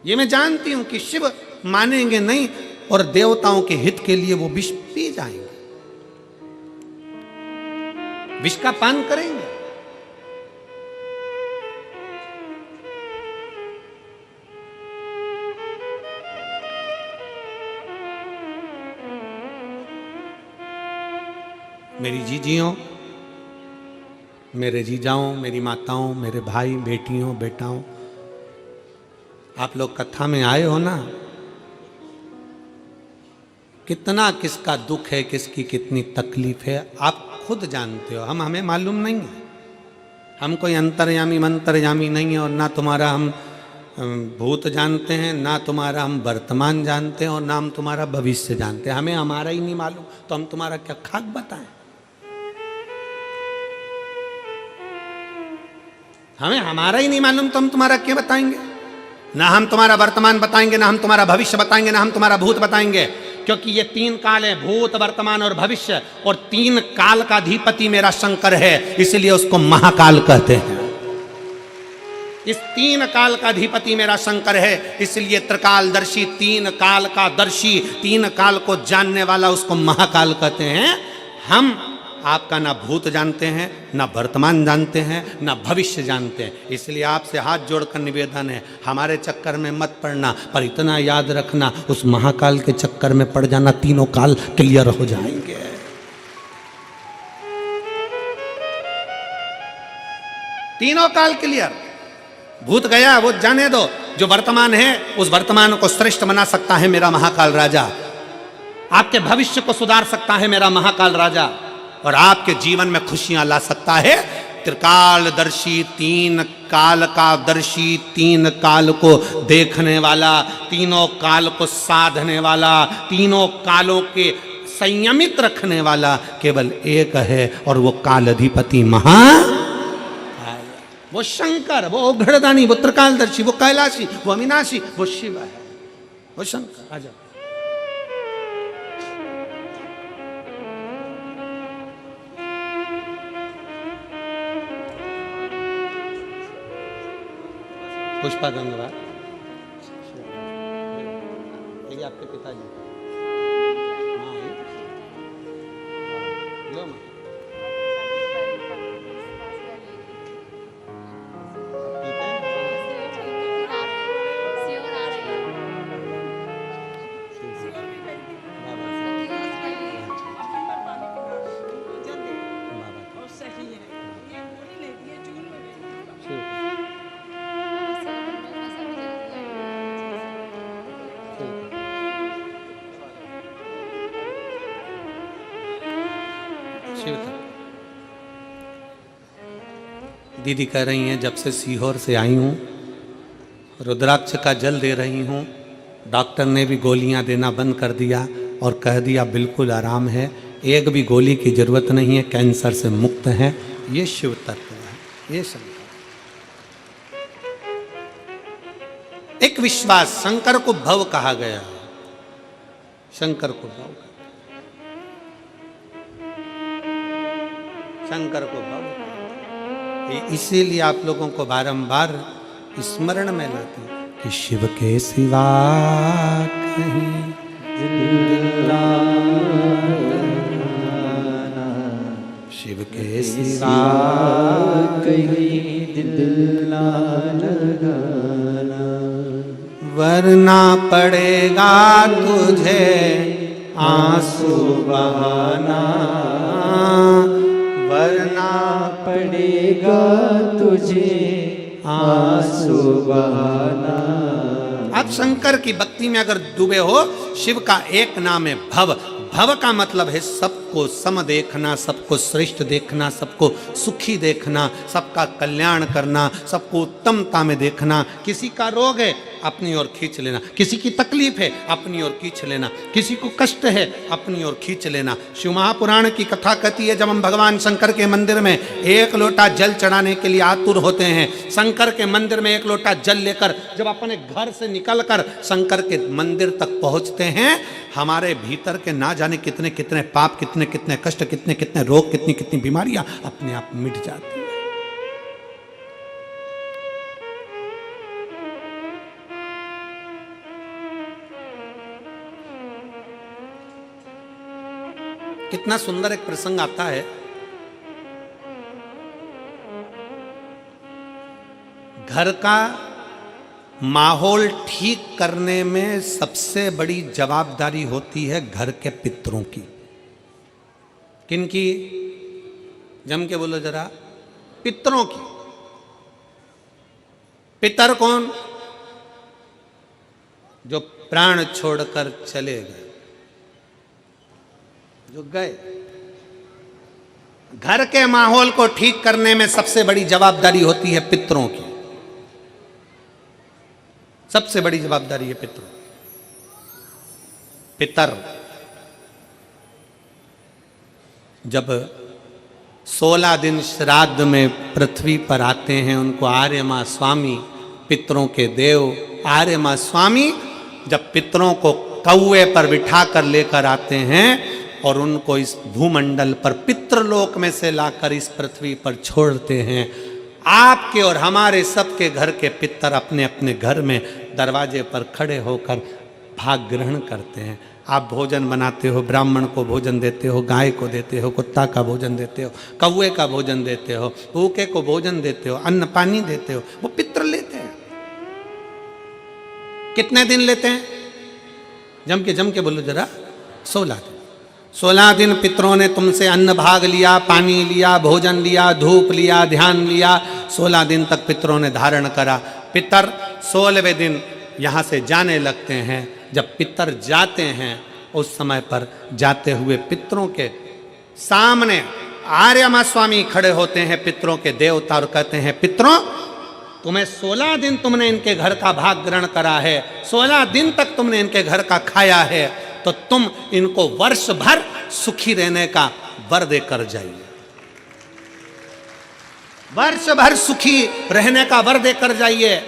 ये मैं जानती हूं कि शिव मानेंगे नहीं और देवताओं के हित के लिए वो विष पी जाएंगे, विष का पान करेंगे। मेरी जीजियों, मेरे जीजाओं, मेरी माताओं, मेरे भाई बेटियों बेटाओं, आप लोग कथा में आए हो ना, कितना किसका दुख है, किसकी कितनी तकलीफ है, आप खुद जानते हो। हमें मालूम नहीं है, हम कोई अंतर्यामी मंतर्यामी नहीं है, और ना तुम्हारा हम भूत जानते हैं, ना तुम्हारा हम वर्तमान जानते हैं, और ना हम तुम्हारा भविष्य जानते हैं। हमें हमारा ही नहीं मालूम तो हम तुम्हारा क्या खाक बताएं? हमें हमारा ही नहीं मालूम तो हम तुम्हारा क्या बताएंगे? ना हम तुम्हारा वर्तमान बताएंगे, ना हम तुम्हारा भविष्य बताएंगे, ना हम तुम्हारा भूत बताएंगे, क्योंकि ये तीन काल है, भूत वर्तमान और भविष्य, और तीन काल का अधिपति मेरा शंकर है, इसलिए उसको महाकाल कहते हैं। इस तीन काल का अधिपति मेरा शंकर है, इसलिए त्रिकालदर्शी, तीन काल का दर्शी, तीन काल को जानने वाला, उसको महाकाल कहते हैं। हम आपका ना भूत जानते हैं, ना वर्तमान जानते हैं, ना भविष्य जानते हैं, इसलिए आपसे हाथ जोड़कर निवेदन है, हमारे चक्कर में मत पड़ना, पर इतना याद रखना, उस महाकाल के चक्कर में पड़ जाना, तीनों काल क्लियर हो जाएंगे। तीनों काल क्लियर। भूत गया वो जाने दो, जो वर्तमान है उस वर्तमान को श्रेष्ठ बना सकता है मेरा महाकाल राजा, आपके भविष्य को सुधार सकता है मेरा महाकाल राजा, और आपके जीवन में खुशियां ला सकता है। त्रिकालदर्शी, तीन काल का दर्शी, तीन काल को देखने वाला, तीनों काल को साधने वाला, तीनों कालों के संयमित रखने वाला केवल एक है, और वो कालाधिपति वो शंकर, वो औघड़दानी, वो त्रिकालदर्शी, वो कैलाशी, वो अविनाशी, वो शिव है, वो शंकर। आजा पुष्पा गंगवार, ये आपके पिताजी लो मां। दीदी कह रही हैं जब से सीहोर से आई हूँ, रुद्राक्ष का जल दे रही हूँ, डॉक्टर ने भी गोलियां देना बंद कर दिया और कह दिया बिल्कुल आराम है, एक भी गोली की जरूरत नहीं है, कैंसर से मुक्त है। ये शिव तत्व है, ये शंकर। एक विश्वास, शंकर को भव कहा गया, शंकर को भव, शंकर को भव, इसीलिए आप लोगों को बारंबार स्मरण में लाते हैं कि शिव के सिवा कहीं दिल ना, शिव के सिवा कहीं दिल ना लगाना, वरना पड़ेगा तुझे आंसू बहाना, वरना पड़ेगा तुझे आंसू बहाना। आप शंकर की भक्ति में अगर डूबे हो, शिव का एक नाम है भव। भव का मतलब है सबको सम देखना, सबको श्रेष्ठ देखना, सबको सुखी देखना, सबका कल्याण करना, सबको उत्तमता में देखना। किसी का रोग है अपनी ओर खींच लेना, किसी की तकलीफ है अपनी ओर खींच लेना, किसी को कष्ट है अपनी ओर खींच लेना। शिव महापुराण की कथा कहती है, जब हम भगवान शंकर के मंदिर में एक लोटा जल चढ़ाने के लिए आतुर होते हैं, शंकर के मंदिर में एक लोटा जल लेकर जब अपने घर से निकलकर शंकर के मंदिर तक पहुंचते हैं, हमारे भीतर के ना जाने कितने कितने पाप, कितने कितने कष्ट, कितने कितने रोग, कितनी कितनी बीमारियां अपने आप मिट जाती हैं। कितना सुंदर एक प्रसंग आता है। घर का माहौल ठीक करने में सबसे बड़ी जवाबदारी होती है घर के पितरों की। किनकी? जम के बोलो जरा। पितरों की। पितर कौन? जो प्राण छोड़कर चले गए, जो गए। घर के माहौल को ठीक करने में सबसे बड़ी जवाबदारी होती है पितरों की। सबसे बड़ी जवाबदारी है पितरों। पितर जब 16 दिन श्राद्ध में पृथ्वी पर आते हैं, उनको आर्य मां स्वामी, पितरों के देव आर्य मां स्वामी जब पितरों को कौए पर बिठा कर लेकर आते हैं और उनको इस भूमंडल पर पितृलोक में से लाकर इस पृथ्वी पर छोड़ते हैं, आपके और हमारे सबके घर के पितर अपने अपने घर में दरवाजे पर खड़े होकर भाग ग्रहण करते हैं। आप भोजन बनाते हो, ब्राह्मण को भोजन देते हो, गाय को देते हो, कुत्ता का भोजन देते हो, कौवे का भोजन देते हो, भूखे को भोजन देते हो, अन्न पानी देते हो, वो पितर लेते हैं। कितने दिन लेते हैं? जम के बोलो जरा। 16 दिन। 16 दिन पितरों ने तुमसे अन्न भाग लिया, पानी लिया, भोजन लिया, धूप लिया, ध्यान लिया। 16 दिन तक पितरों ने धारण करा। पितर 16वें दिन यहाँ से जाने लगते हैं। जब पितर जाते हैं, उस समय पर जाते हुए पितरों के सामने आर्य मां स्वामी खड़े होते हैं, पितरों के देवता, और कहते हैं, पितरों तुम्हें 16 दिन तुमने इनके घर का भाग ग्रहण करा है, 16 दिन तक तुमने इनके घर का खाया है, तो तुम इनको वर्ष भर सुखी रहने का वर देकर जाइए। वर्ष भर सुखी रहने का वर देकर जाइए।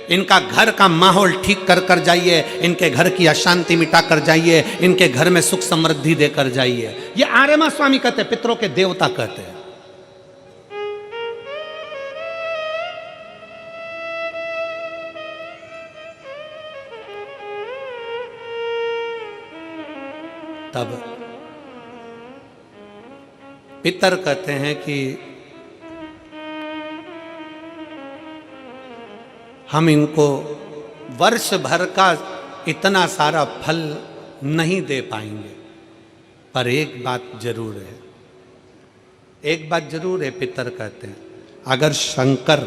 इनका घर का माहौल ठीक कर कर जाइए, इनके घर की अशांति मिटा कर जाइए, इनके घर में सुख समृद्धि देकर जाइए। ये आर्य मां स्वामी कहते हैं, पितरों के देवता कहते हैं। तब पितर कहते हैं कि हम इनको वर्ष भर का इतना सारा फल नहीं दे पाएंगे, पर एक बात जरूर है, एक बात जरूर है। पितर कहते हैं, अगर शंकर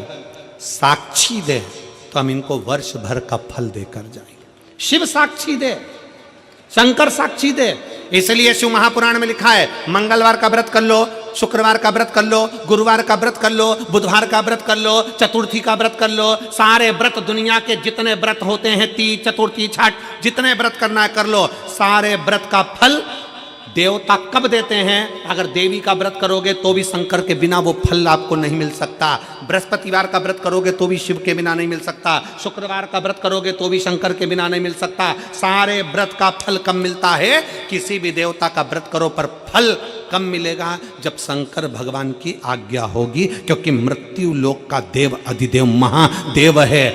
साक्षी दे तो हम इनको वर्ष भर का फल देकर जाएंगे। शिव साक्षी दे, शंकर साक्षी दे। इसलिए शिव महापुराण में लिखा है, मंगलवार का व्रत कर लो, शुक्रवार का व्रत कर लो, गुरुवार का व्रत कर लो, बुधवार का व्रत कर लो, चतुर्थी का व्रत कर लो, सारे व्रत दुनिया के जितने व्रत होते हैं, तीज, चतुर्थी, छठ, जितने व्रत करना है कर लो। सारे व्रत का फल देवता कब देते हैं? अगर देवी का व्रत करोगे तो भी शंकर के बिना वो फल आपको नहीं मिल सकता। बृहस्पतिवार का व्रत करोगे तो भी शिव के बिना नहीं मिल सकता। शुक्रवार का व्रत करोगे तो भी शंकर के बिना नहीं मिल सकता। सारे व्रत का फल कब मिलता है? किसी भी देवता का व्रत करो पर फल कब मिलेगा? जब शंकर भगवान की आज्ञा होगी, क्योंकि मृत्यु लोक का देव अधिदेव महादेव है।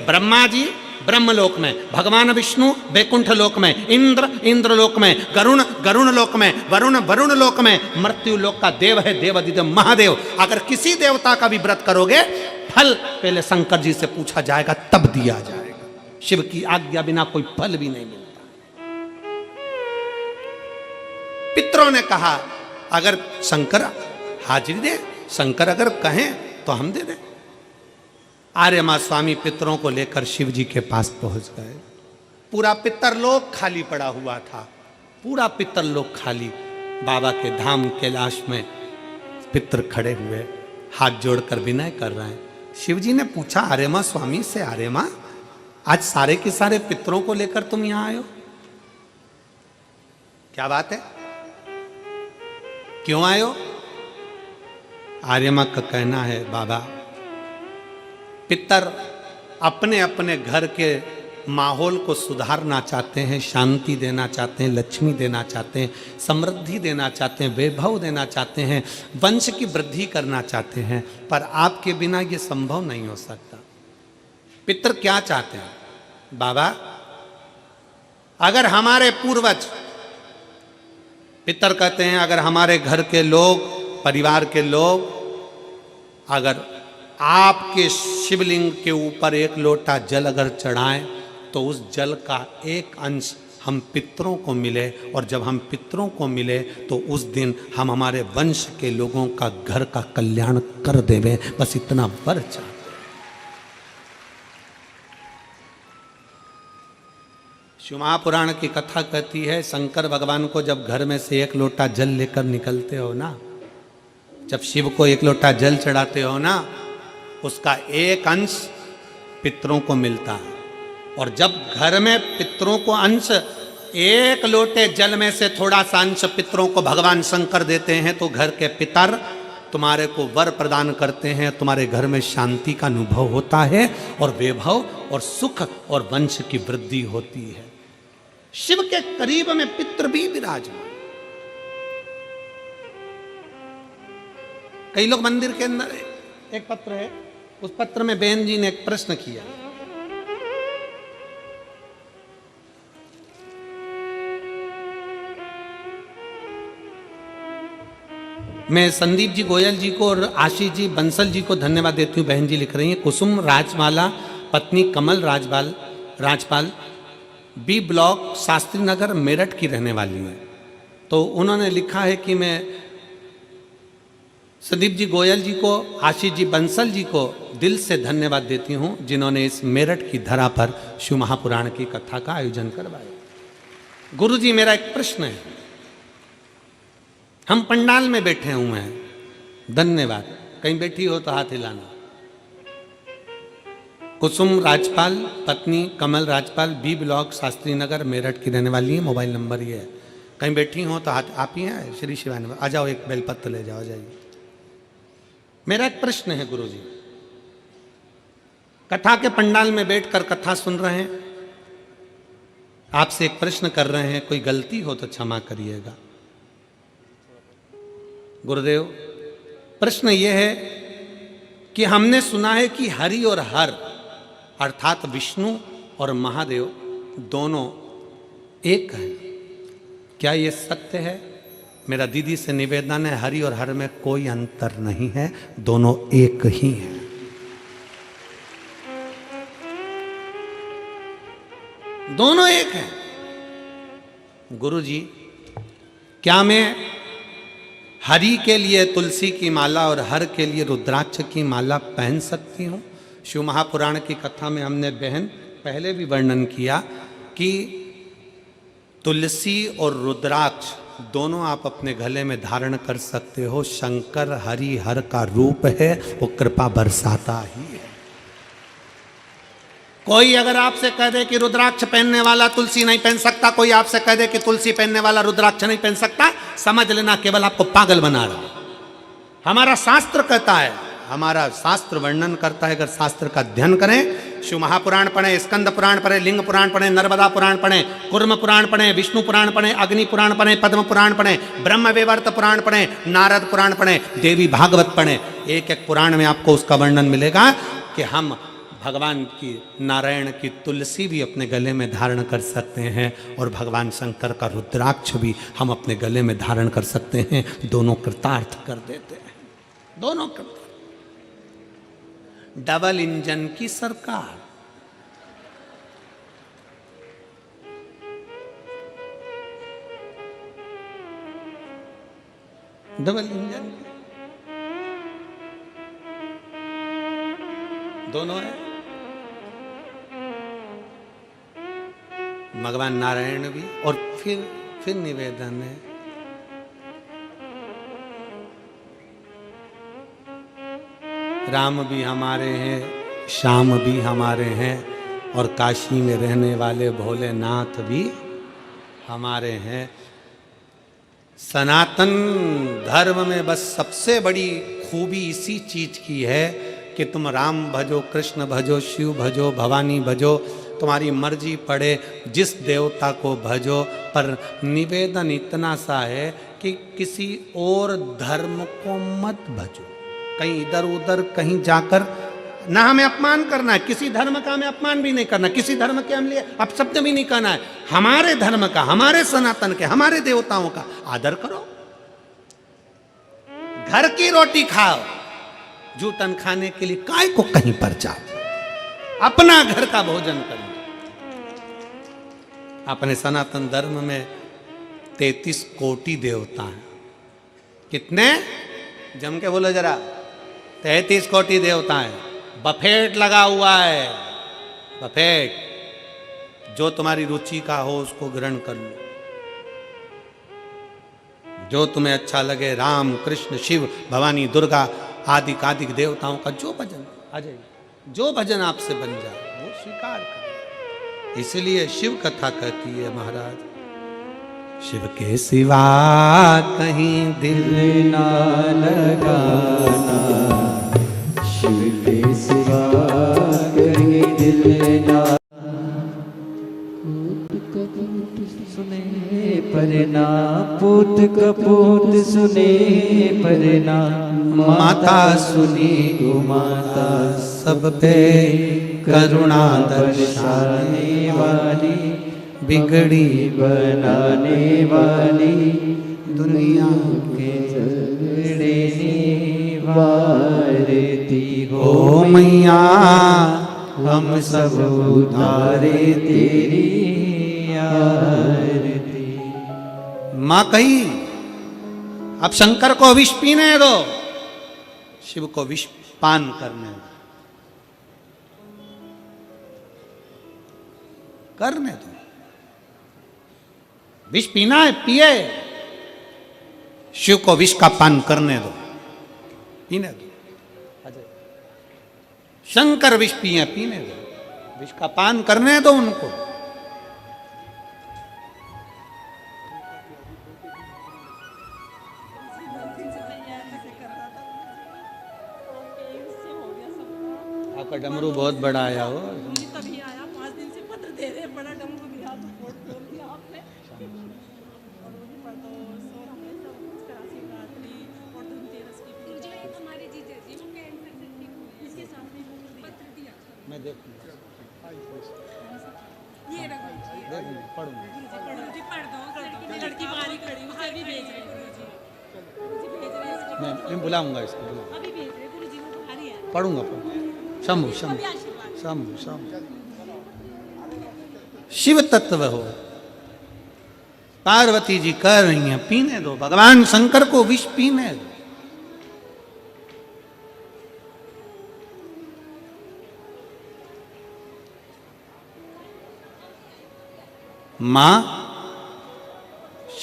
ब्रह्मा जी ब्रह्मलोक में, भगवान विष्णु वैकुंठ लोक में, इंद्र इंद्रलोक में, गरुण गरुण लोक में, वरुण वरुण लोक में, मृत्यु लोक का देव है देव अधिदेव महादेव। अगर किसी देवता का भी व्रत करोगे फल पहले शंकर जी से पूछा जाएगा, तब दिया जाएगा। शिव की आज्ञा बिना कोई फल भी नहीं मिलता। पितरों ने कहा अगर शंकर हाजिरी दे, शंकर अगर कहें तो हम दे दें। आर्यमा स्वामी पितरों को लेकर शिव जी के पास पहुंच गए। पूरा पितरलोक खाली पड़ा हुआ था, पूरा पितरलोक खाली। बाबा के धाम कैलाश में पितर खड़े हुए हाथ जोड़कर विनय कर रहे हैं। शिव जी ने पूछा आर्यमा स्वामी से, आर्यमा आज सारे के सारे पितरों को लेकर तुम यहां आए हो, क्या बात है, क्यों आए हो? आर्यमा का कहना है बाबा पितर अपने अपने घर के माहौल को सुधारना चाहते हैं, शांति देना चाहते हैं, लक्ष्मी देना चाहते हैं, समृद्धि देना चाहते हैं, वैभव देना चाहते हैं, वंश की वृद्धि करना चाहते हैं, पर आपके बिना ये संभव नहीं हो सकता। पितर क्या चाहते हैं? बाबा अगर हमारे पूर्वज, पितर कहते हैं अगर हमारे घर के लोग, परिवार के लोग अगर आपके शिवलिंग के ऊपर एक लोटा जल अगर चढ़ाएं तो उस जल का एक अंश हम पितरों को मिले, और जब हम पितरों को मिले तो उस दिन हम हमारे वंश के लोगों का घर का कल्याण कर देवें, बस इतना वर चाहते। शिव महापुराण की कथा कहती है शंकर भगवान को जब घर में से एक लोटा जल लेकर निकलते हो ना, जब शिव को एक लोटा जल चढ़ाते हो ना, उसका एक अंश पितरों को मिलता है। और जब घर में पितरों को अंश, एक लोटे जल में से थोड़ा सा अंश पितरों को भगवान शंकर देते हैं तो घर के पितर तुम्हारे को वर प्रदान करते हैं, तुम्हारे घर में शांति का अनुभव होता है और वैभव और सुख और वंश की वृद्धि होती है। शिव के करीब में पितर भी विराजमान। कई लोग मंदिर के अंदर, एक पत्र है, उस पत्र में बहन जी ने एक प्रश्न किया, मैं संदीप जी गोयल जी को और आशीष जी बंसल जी को धन्यवाद देती हूँ। बहन जी लिख रही हैं कुसुम राजमाला पत्नी कमल राजपाल बी ब्लॉक शास्त्री नगर मेरठ की रहने वाली है। तो उन्होंने लिखा है कि मैं संदीप जी गोयल जी को, आशीष जी बंसल जी को दिल से धन्यवाद देती हूँ जिन्होंने इस मेरठ की धरा पर शिव महापुराण की कथा का आयोजन करवाया। गुरु जी मेरा एक प्रश्न है, हम पंडाल में बैठे हुए हैं, धन्यवाद, कहीं बैठी हो तो हाथ हिलाना। कुसुम राजपाल पत्नी कमल राजपाल बी ब्लॉक शास्त्री नगर मेरठ की रहने वाली है, मोबाइल नंबर ये है, कहीं बैठी हो तो हाथ, आप ही हैं श्री शिवानी, आ जाओ एक बेलपत्र ले जाओ, जाइए। मेरा एक प्रश्न है गुरु जी, कथा के पंडाल में बैठकर कथा सुन रहे हैं, आपसे एक प्रश्न कर रहे हैं, कोई गलती हो तो क्षमा करिएगा। गुरुदेव प्रश्न यह है कि हमने सुना है कि हरि और हर अर्थात विष्णु और महादेव दोनों एक हैं, क्या ये सत्य है? मेरा दीदी से निवेदन है, हरि और हर में कोई अंतर नहीं है, दोनों एक ही हैं। दोनों एक हैं। गुरु जी क्या मैं हरि के लिए तुलसी की माला और हर के लिए रुद्राक्ष की माला पहन सकती हूँ? शिव महापुराण की कथा में हमने बहन पहले भी वर्णन किया कि तुलसी और रुद्राक्ष दोनों आप अपने गले में धारण कर सकते हो। शंकर हरि हर का रूप है, वो कृपा बरसाता ही है। कोई अगर आपसे कह दे कि रुद्राक्ष पहनने वाला तुलसी नहीं पहन सकता, कोई आपसे कह दे कि तुलसी पहनने वाला रुद्राक्ष नहीं पहन सकता, समझ लेना केवल आपको पागल बना रहा है। हमारा शास्त्र कहता है, हमारा शास्त्र वर्णन करता है, अगर शास्त्र का अध्ययन करें, शिव महापुराण पढ़ें, स्कंद पुराण पढ़ें, लिंग पुराण पढ़ें, नर्मदा पुराण पढ़ें, कुर्म पुराण पढ़ें, विष्णु पुराण पढ़ें, अग्नि पुराण पढ़ें, पद्म पुराण पढ़ें, ब्रह्म वैवर्त पुराण पढ़ें, नारद पुराण पढ़ें, देवी भागवत पढ़ें, एक एक पुराण में आपको उसका वर्णन मिलेगा कि हम भगवान की, नारायण की तुलसी भी अपने गले में धारण कर सकते हैं और भगवान शंकर का रुद्राक्ष भी हम अपने गले में धारण कर सकते हैं। दोनों कृतार्थ कर देते हैं, दोनों कृतार्थ। डबल इंजन की सरकार। डबल इंजन दोनों है। भगवान नारायण भी, और फिर निवेदन है, राम भी हमारे हैं, श्याम भी हमारे हैं, और काशी में रहने वाले भोलेनाथ भी हमारे हैं। सनातन धर्म में बस सबसे बड़ी खूबी इसी चीज की है कि तुम राम भजो, कृष्ण भजो, शिव भजो, भवानी भजो, तुम्हारी मर्जी पड़े, जिस देवता को भजो, पर निवेदन इतना सा है कि किसी और धर्म को मत भजो। कहीं इधर उधर कहीं जाकर ना हमें अपमान करना है, किसी धर्म का हमें अपमान भी नहीं करना, किसी धर्म के हम लिए अपशब्द भी नहीं कहना है। हमारे धर्म का, हमारे सनातन के, हमारे देवताओं का आदर करो। घर की रोटी खाओ, जूठन खाने के लिए काय को कहीं पर जाओ। अपना घर का भोजन करो। अपने सनातन धर्म में 33 कोटि देवता हैं। कितने? जम के बोलो जरा। 33 कोटि देवता हैं। बफेट लगा हुआ है, बफेट। जो तुम्हारी रुचि का हो उसको ग्रहण कर लो, जो तुम्हें अच्छा लगे। राम, कृष्ण, शिव, भवानी, दुर्गा आदि कादिक देवताओं का जो भजन आ जाए, जो भजन आपसे बन जाए वो स्वीकार करो। इसलिए शिव कथा कहती है महाराज, शिव के सिवा कहीं दिल ना लगाना, शिव के सिवा कहीं दिल ना। सुने परना पूत कपूत, सुने परना माता सुनी गो माता, सब पे करुणा दर्शाने वाली, बिगड़ी बनाने वाली, दुनिया के झगड़े निवारती हो मैया, हम सब उतारे तेरी आरती। मां कही अब शंकर को विष पीने दो, शिव को विष पान करने दो, करने दो। विष पीना है, पिए। शिव को विष का पान करने दो, पीने दो। शंकर विष पिए, पीने दो, विष का पान करने दो उनको। आपका डमरू बहुत बड़ा आया हो। तभी आया, 5 दिन से पत्र दे रहे, बड़ा डमरू दिया तो बहुत बोल दिया आपने। और वो भी पढ़ दो, सो हमने सब कुछ करा, शिवरात्रि और धनतेरस की पूजा। हमारे जीजा जी वो कैंसर से ठीक हुए, इसके साथ में पत्र दिया। मैं देखूंगा, ये रखो जी, देखूंगा, पढ़ूंगा। पढ़ो जी, पढ़ दो। लड़की बाहर खड़ी, उसे भी भेज रहे गुरुजी, गुरुजी भेज रहे हैं इसको। मैं बुलाऊंगा इसको, अभी भेज रहे गुरुजी, वो बाहर ही है। पढ़ूंगा, पढ़ूंगा। शंभु शंभु अभी आशीर्वाद। शंभु शंभु। शिव तत्व हो। पार्वती जी कह रही हैं पीने दो, भगवान शंकर को विष पीने दो। मां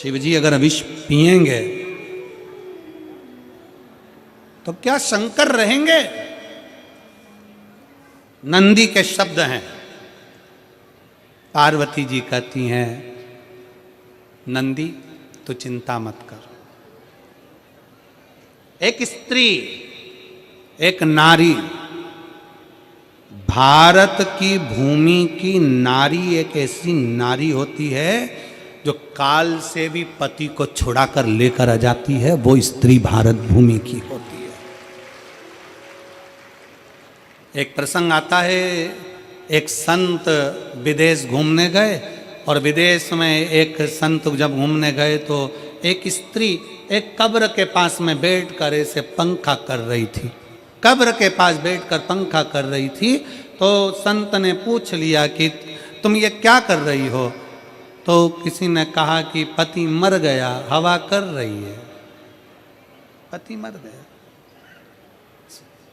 शिव जी अगर विष पिएंगे तो क्या शंकर रहेंगे? नंदी के शब्द हैं। पार्वती जी कहती हैं, नंदी तो चिंता मत कर। एक स्त्री, एक नारी, भारत की भूमि की नारी एक ऐसी नारी होती है जो काल से भी पति को छुड़ाकर लेकर आ जाती है। वो स्त्री भारत भूमि की होती है। एक प्रसंग आता है, एक संत विदेश घूमने गए और विदेश में एक संत जब घूमने गए तो एक स्त्री एक कब्र के पास में बैठकर ऐसे पंखा कर रही थी। कब्र के पास बैठकर पंखा कर रही थी तो संत ने पूछ लिया कि तुम ये क्या कर रही हो? तो किसी ने कहा कि पति मर गया, हवा कर रही है। पति मर गया।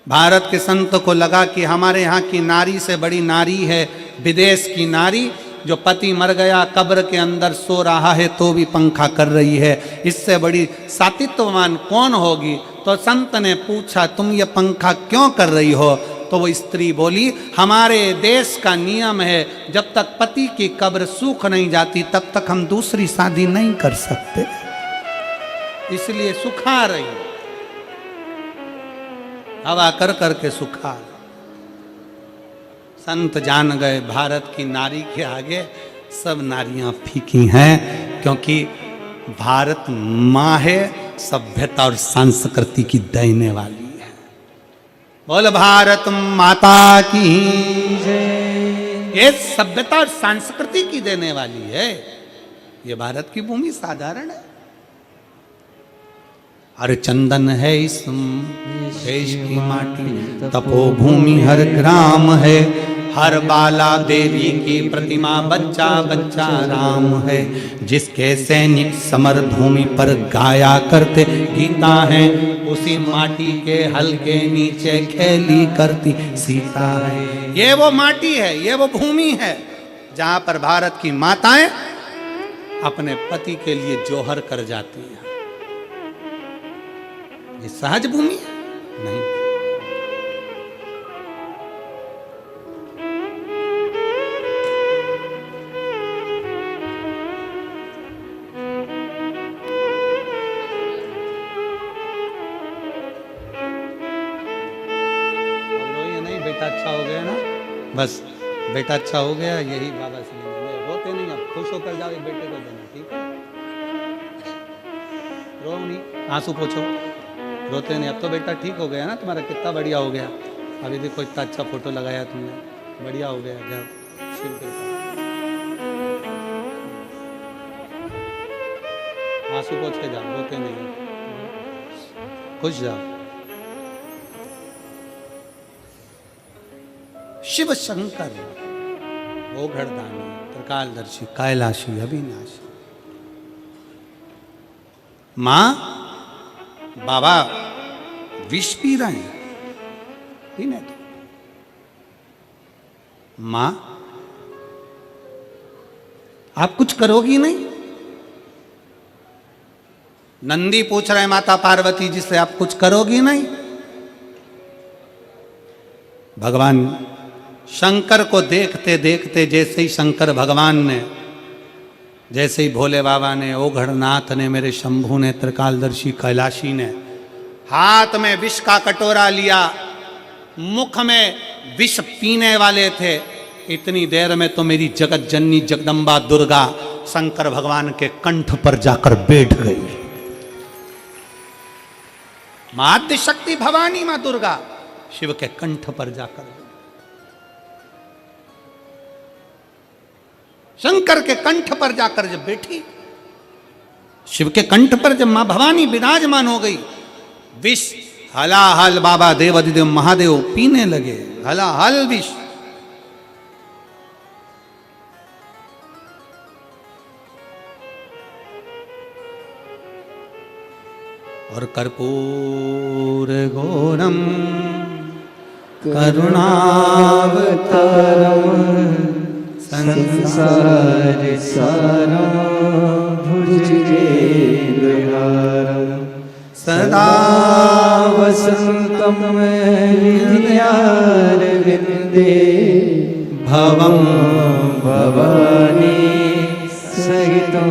भारत के संत को लगा कि हमारे यहाँ की नारी से बड़ी नारी है विदेश की नारी, जो पति मर गया कब्र के अंदर सो रहा है तो भी पंखा कर रही है। इससे बड़ी सातित्ववान कौन होगी? तो संत ने पूछा, तुम ये पंखा क्यों कर रही हो? तो वो स्त्री बोली, हमारे देश का नियम है जब तक पति की कब्र सूख नहीं जाती तब तक हम दूसरी शादी नहीं कर सकते, इसलिए सुखा रही, हवा कर करके सुखा। संत जान गए भारत की नारी के आगे सब नारियां फीकी हैं, क्योंकि भारत माँ है, सभ्यता और संस्कृति की देने वाली है। बोल भारत माता की जय। ये सभ्यता और संस्कृति की देने वाली है। ये भारत की भूमि साधारण है। हर चंदन है इस देश की माटी, तपोभूमि हर ग्राम है, हर बाला देवी की प्रतिमा बच्चा बच्चा राम है। जिसके सैनिक समर भूमि पर गाया करते गीता है, उसी माटी के हल्के नीचे खेली करती सीता है। ये वो माटी है, ये वो भूमि है जहां पर भारत की माताएं अपने पति के लिए जोहर कर जाती हैं। ये सहज भूमि है? नहीं। बेटा अच्छा हो गया ना, बस बेटा अच्छा हो गया, यही बाबा से रोते नहीं, अब खुश होकर जाओ एक बेटे को देना, ठीक है? रो नहीं, आंसू पोछो, रोते नहीं। अब तो बेटा ठीक हो गया ना तुम्हारा, कितना बढ़िया हो गया। अभी देखो इतना अच्छा फोटो लगाया तुमने, बढ़िया हो गया। जाओ शिव के पास आंसू पोछ के जाओ, रोते नहीं, खुश जाओ। शिव शंकर ओघड़दानी त्रिकालदर्शी कैलाशी अविनाशी। मां बाबा विष पी रहे हैं, पीने दो। मां आप कुछ करोगी नहीं? नंदी पूछ रहे माता पार्वती जी से, आप कुछ करोगी नहीं? भगवान शंकर को देखते देखते, जैसे ही शंकर भगवान ने, जैसे ही भोले बाबा ने, ओघड़नाथ ने, मेरे शंभू ने, त्रिकालदर्शी कैलाशी ने हाथ में विष का कटोरा लिया, मुख में विष पीने वाले थे, इतनी देर में तो मेरी जगत जननी जगदम्बा दुर्गा शंकर भगवान के कंठ पर जाकर बैठ गई। माध्य शक्ति भवानी मां दुर्गा शिव के कंठ पर जाकर, शंकर के कंठ पर जाकर जब बैठी, शिव के कंठ पर जब मां भवानी विराजमान हो गई, विष हलाहल बाबा देवाधिदेव महादेव पीने लगे, हलाहल विष। और कर्पूर घोरम करुणावतारम संसार सारा भुजगे सदा वसन्तं हृदयारविन्दे भवं भवानी सहितं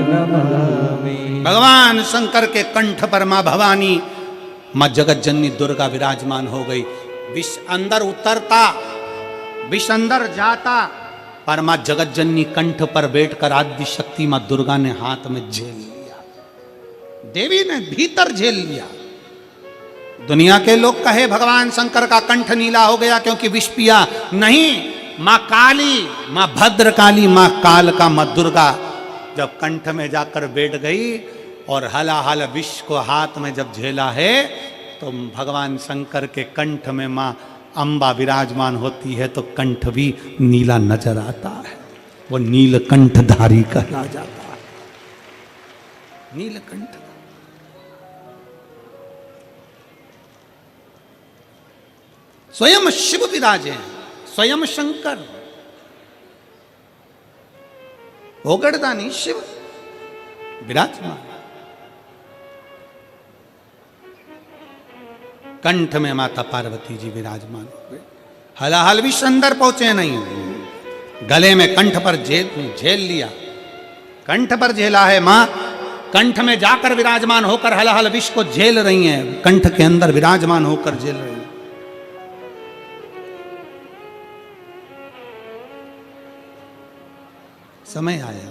नमामि। भगवान शंकर के कंठ पर माँ भवानी माँ जगत जननी दुर्गा विराजमान हो गई। विष अंदर उतरता, विष अंदर जाता, पर माँ जगत जननी कंठ पर बैठकर आदि शक्ति माँ दुर्गा ने हाथ में झेल लिया, देवी ने भीतर झेल लिया। दुनिया के लोग कहे भगवान शंकर का कंठ नीला हो गया क्योंकि विष पिया, नहीं, माँ काली, माँ भद्रकाली, माँ काल का माँ दुर्गा जब कंठ में जाकर बैठ गई और हलाहल विष को हाथ में जब झेला है तो भगवान शंकर के कंठ में माँ अम्बा विराजमान होती है तो कंठ भी नीला नजर आता है। वो नीलकंठधारी कहला जाता है, नीलकंठ। स्वयं शिव विराजे हैं, स्वयं शंकर, भोगड़दानी शिव विराजमान। कंठ में माता पार्वती जी विराजमान हो गए। हलाहल भी अंदर पहुंचे नहीं, गले में कंठ पर झेल लिया, कंठ पर झेला है मां, कंठ में जाकर विराजमान होकर हलाहल विष को झेल रही हैं, कंठ के अंदर विराजमान होकर झेल रही हैं। समय आया,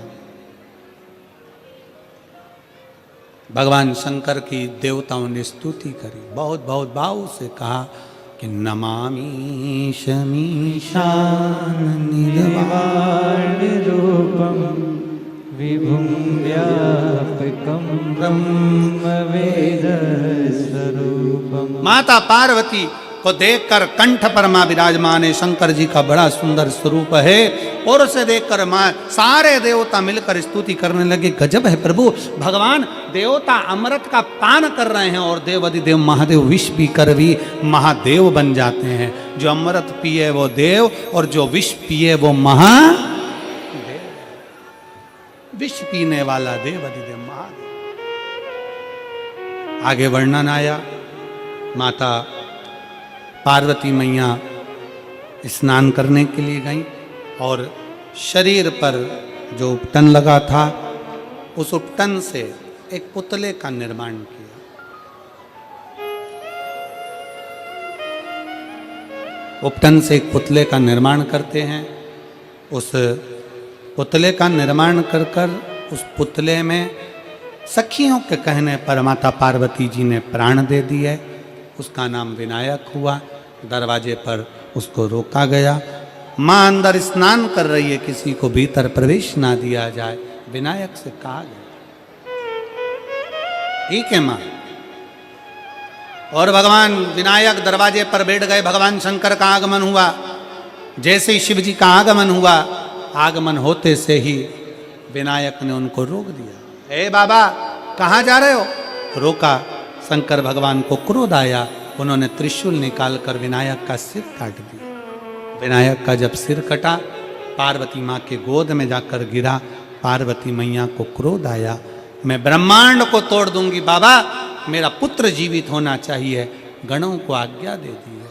भगवान शंकर की देवताओं ने स्तुति करी, बहुत बहुत भाव से कहा कि नमामि शमीशान निर्वाण रूपम विभुं व्यापकं ब्रह्मवेद स्वरूपम। माता पार्वती को देखकर कंठ पर मां विराजमान है, शंकर जी का बड़ा सुंदर स्वरूप है, और उसे देखकर मां सारे देवता मिलकर स्तुति करने लगे, गजब है प्रभु, भगवान देवता अमृत का पान कर रहे हैं और देवाधिदेव महादेव विष पी कर भी महादेव बन जाते हैं। जो अमृत पिए वो देव और जो विष पिए वो महादेव, विष पीने वाला देवाधिदेव महादेव। आगे वर्णन आया, माता पार्वती मैया स्नान करने के लिए गई और शरीर पर जो उपटन लगा था उस उपटन से एक पुतले का निर्माण किया। उपटन से एक पुतले का निर्माण करते हैं, उस पुतले का निर्माण कर कर उस पुतले में सखियों के कहने पर माता पार्वती जी ने प्राण दे दिए। उसका नाम विनायक हुआ। दरवाजे पर उसको रोका गया। माँ अंदर स्नान कर रही है, किसी को भीतर प्रवेश ना दिया जाए, विनायक से कहा गया। ठीक है माँ। और भगवान विनायक दरवाजे पर बैठ गए। भगवान शंकर का आगमन हुआ। जैसे ही शिव जी का आगमन हुआ, आगमन होते से ही विनायक ने उनको रोक दिया। ए बाबा, कहाँ जा रहे हो? रोका। शंकर भगवान को क्रोध आया, उन्होंने त्रिशूल निकालकर विनायक का सिर काट दिया। विनायक का जब सिर कटा, पार्वती माँ के गोद में जाकर गिरा। पार्वती मैया को क्रोध आया, मैं ब्रह्मांड को तोड़ दूंगी बाबा, मेरा पुत्र जीवित होना चाहिए। गणों को आज्ञा दे दी है।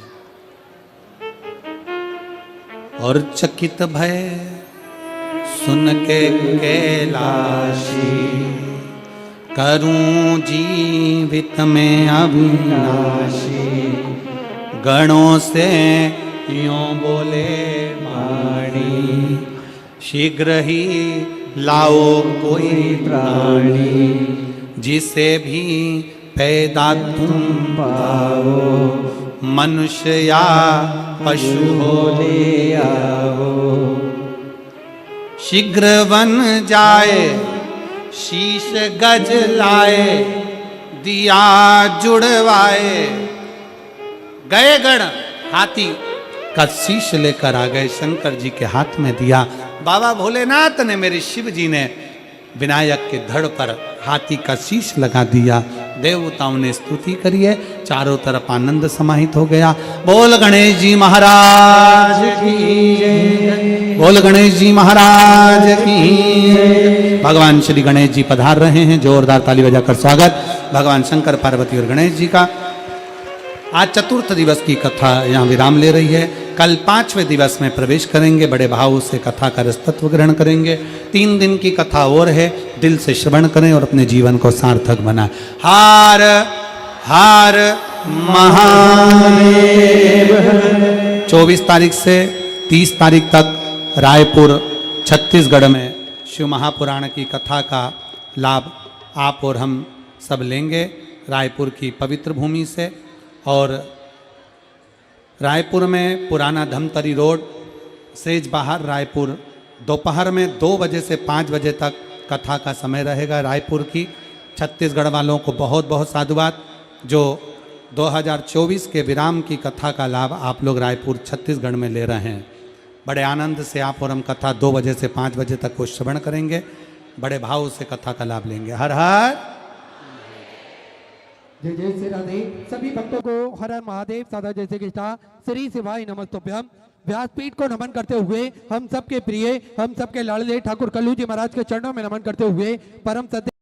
और चकित भय सुन के कैलाशी, करूं जीवित में अविनाशी। गणों से यूं बोले वाणी, शीघ्र ही लाओ कोई प्राणी, जिसे भी पैदा तुम पाओ, मनुष्य या पशु हो ले आओ। शीघ्र बन जाए शीश गज लाए, दिया जुड़वाए। गए गण हाथी का शीश लेकर आ गए, शंकर जी के हाथ में दिया। बाबा भोलेनाथ ने, मेरे शिव जी ने विनायक के धड़ पर हाथी का शीश लगा दिया। देवताओं ने स्तुति करी है, चारों तरफ आनंद समाहित हो गया। बोल गणेश जी महाराज की जय, बोल गणेश जी महाराज की जय। भगवान श्री गणेश जी पधार रहे हैं, जोरदार ताली बजाकर स्वागत। भगवान शंकर पार्वती और गणेश जी का। आज चतुर्थ दिवस की कथा यहाँ विराम ले रही है। कल 5वें दिवस में प्रवेश करेंगे, बड़े भाव से कथा का रसतत्व ग्रहण करेंगे। 3 दिन की कथा और है, दिल से श्रवण करें और अपने जीवन को सार्थक बनाएं। हार हार महादेव। 24 तारीख से 30 तारीख तक रायपुर छत्तीसगढ़ में शिव महापुराण की कथा का लाभ आप और हम सब लेंगे, रायपुर की पवित्र भूमि से। और रायपुर में पुराना धमतरी रोड सेज बाहर रायपुर, दोपहर में 2 बजे से 5 बजे तक कथा का समय रहेगा रायपुर की। छत्तीसगढ़ वालों को बहुत बहुत साधुवाद जो 2024 के विराम की कथा का लाभ आप लोग रायपुर छत्तीसगढ़ में ले रहे हैं। बड़े आनंद से आप और हम कथा 2 बजे से 5 बजे तक को श्रवण करेंगे, बड़े भाव से कथा का लाभ लेंगे। हर हर जय जय श्री राधे। सभी भक्तों को हर हर महादेव सादा जय श्री कृष्णा श्री शिवाय नमस्तुभ्यम। व्यासपीठ को नमन करते हुए हम सबके प्रिय, हम सबके लाडले ठाकुर कल्लू जी महाराज के चरणों में नमन करते हुए परम सत्य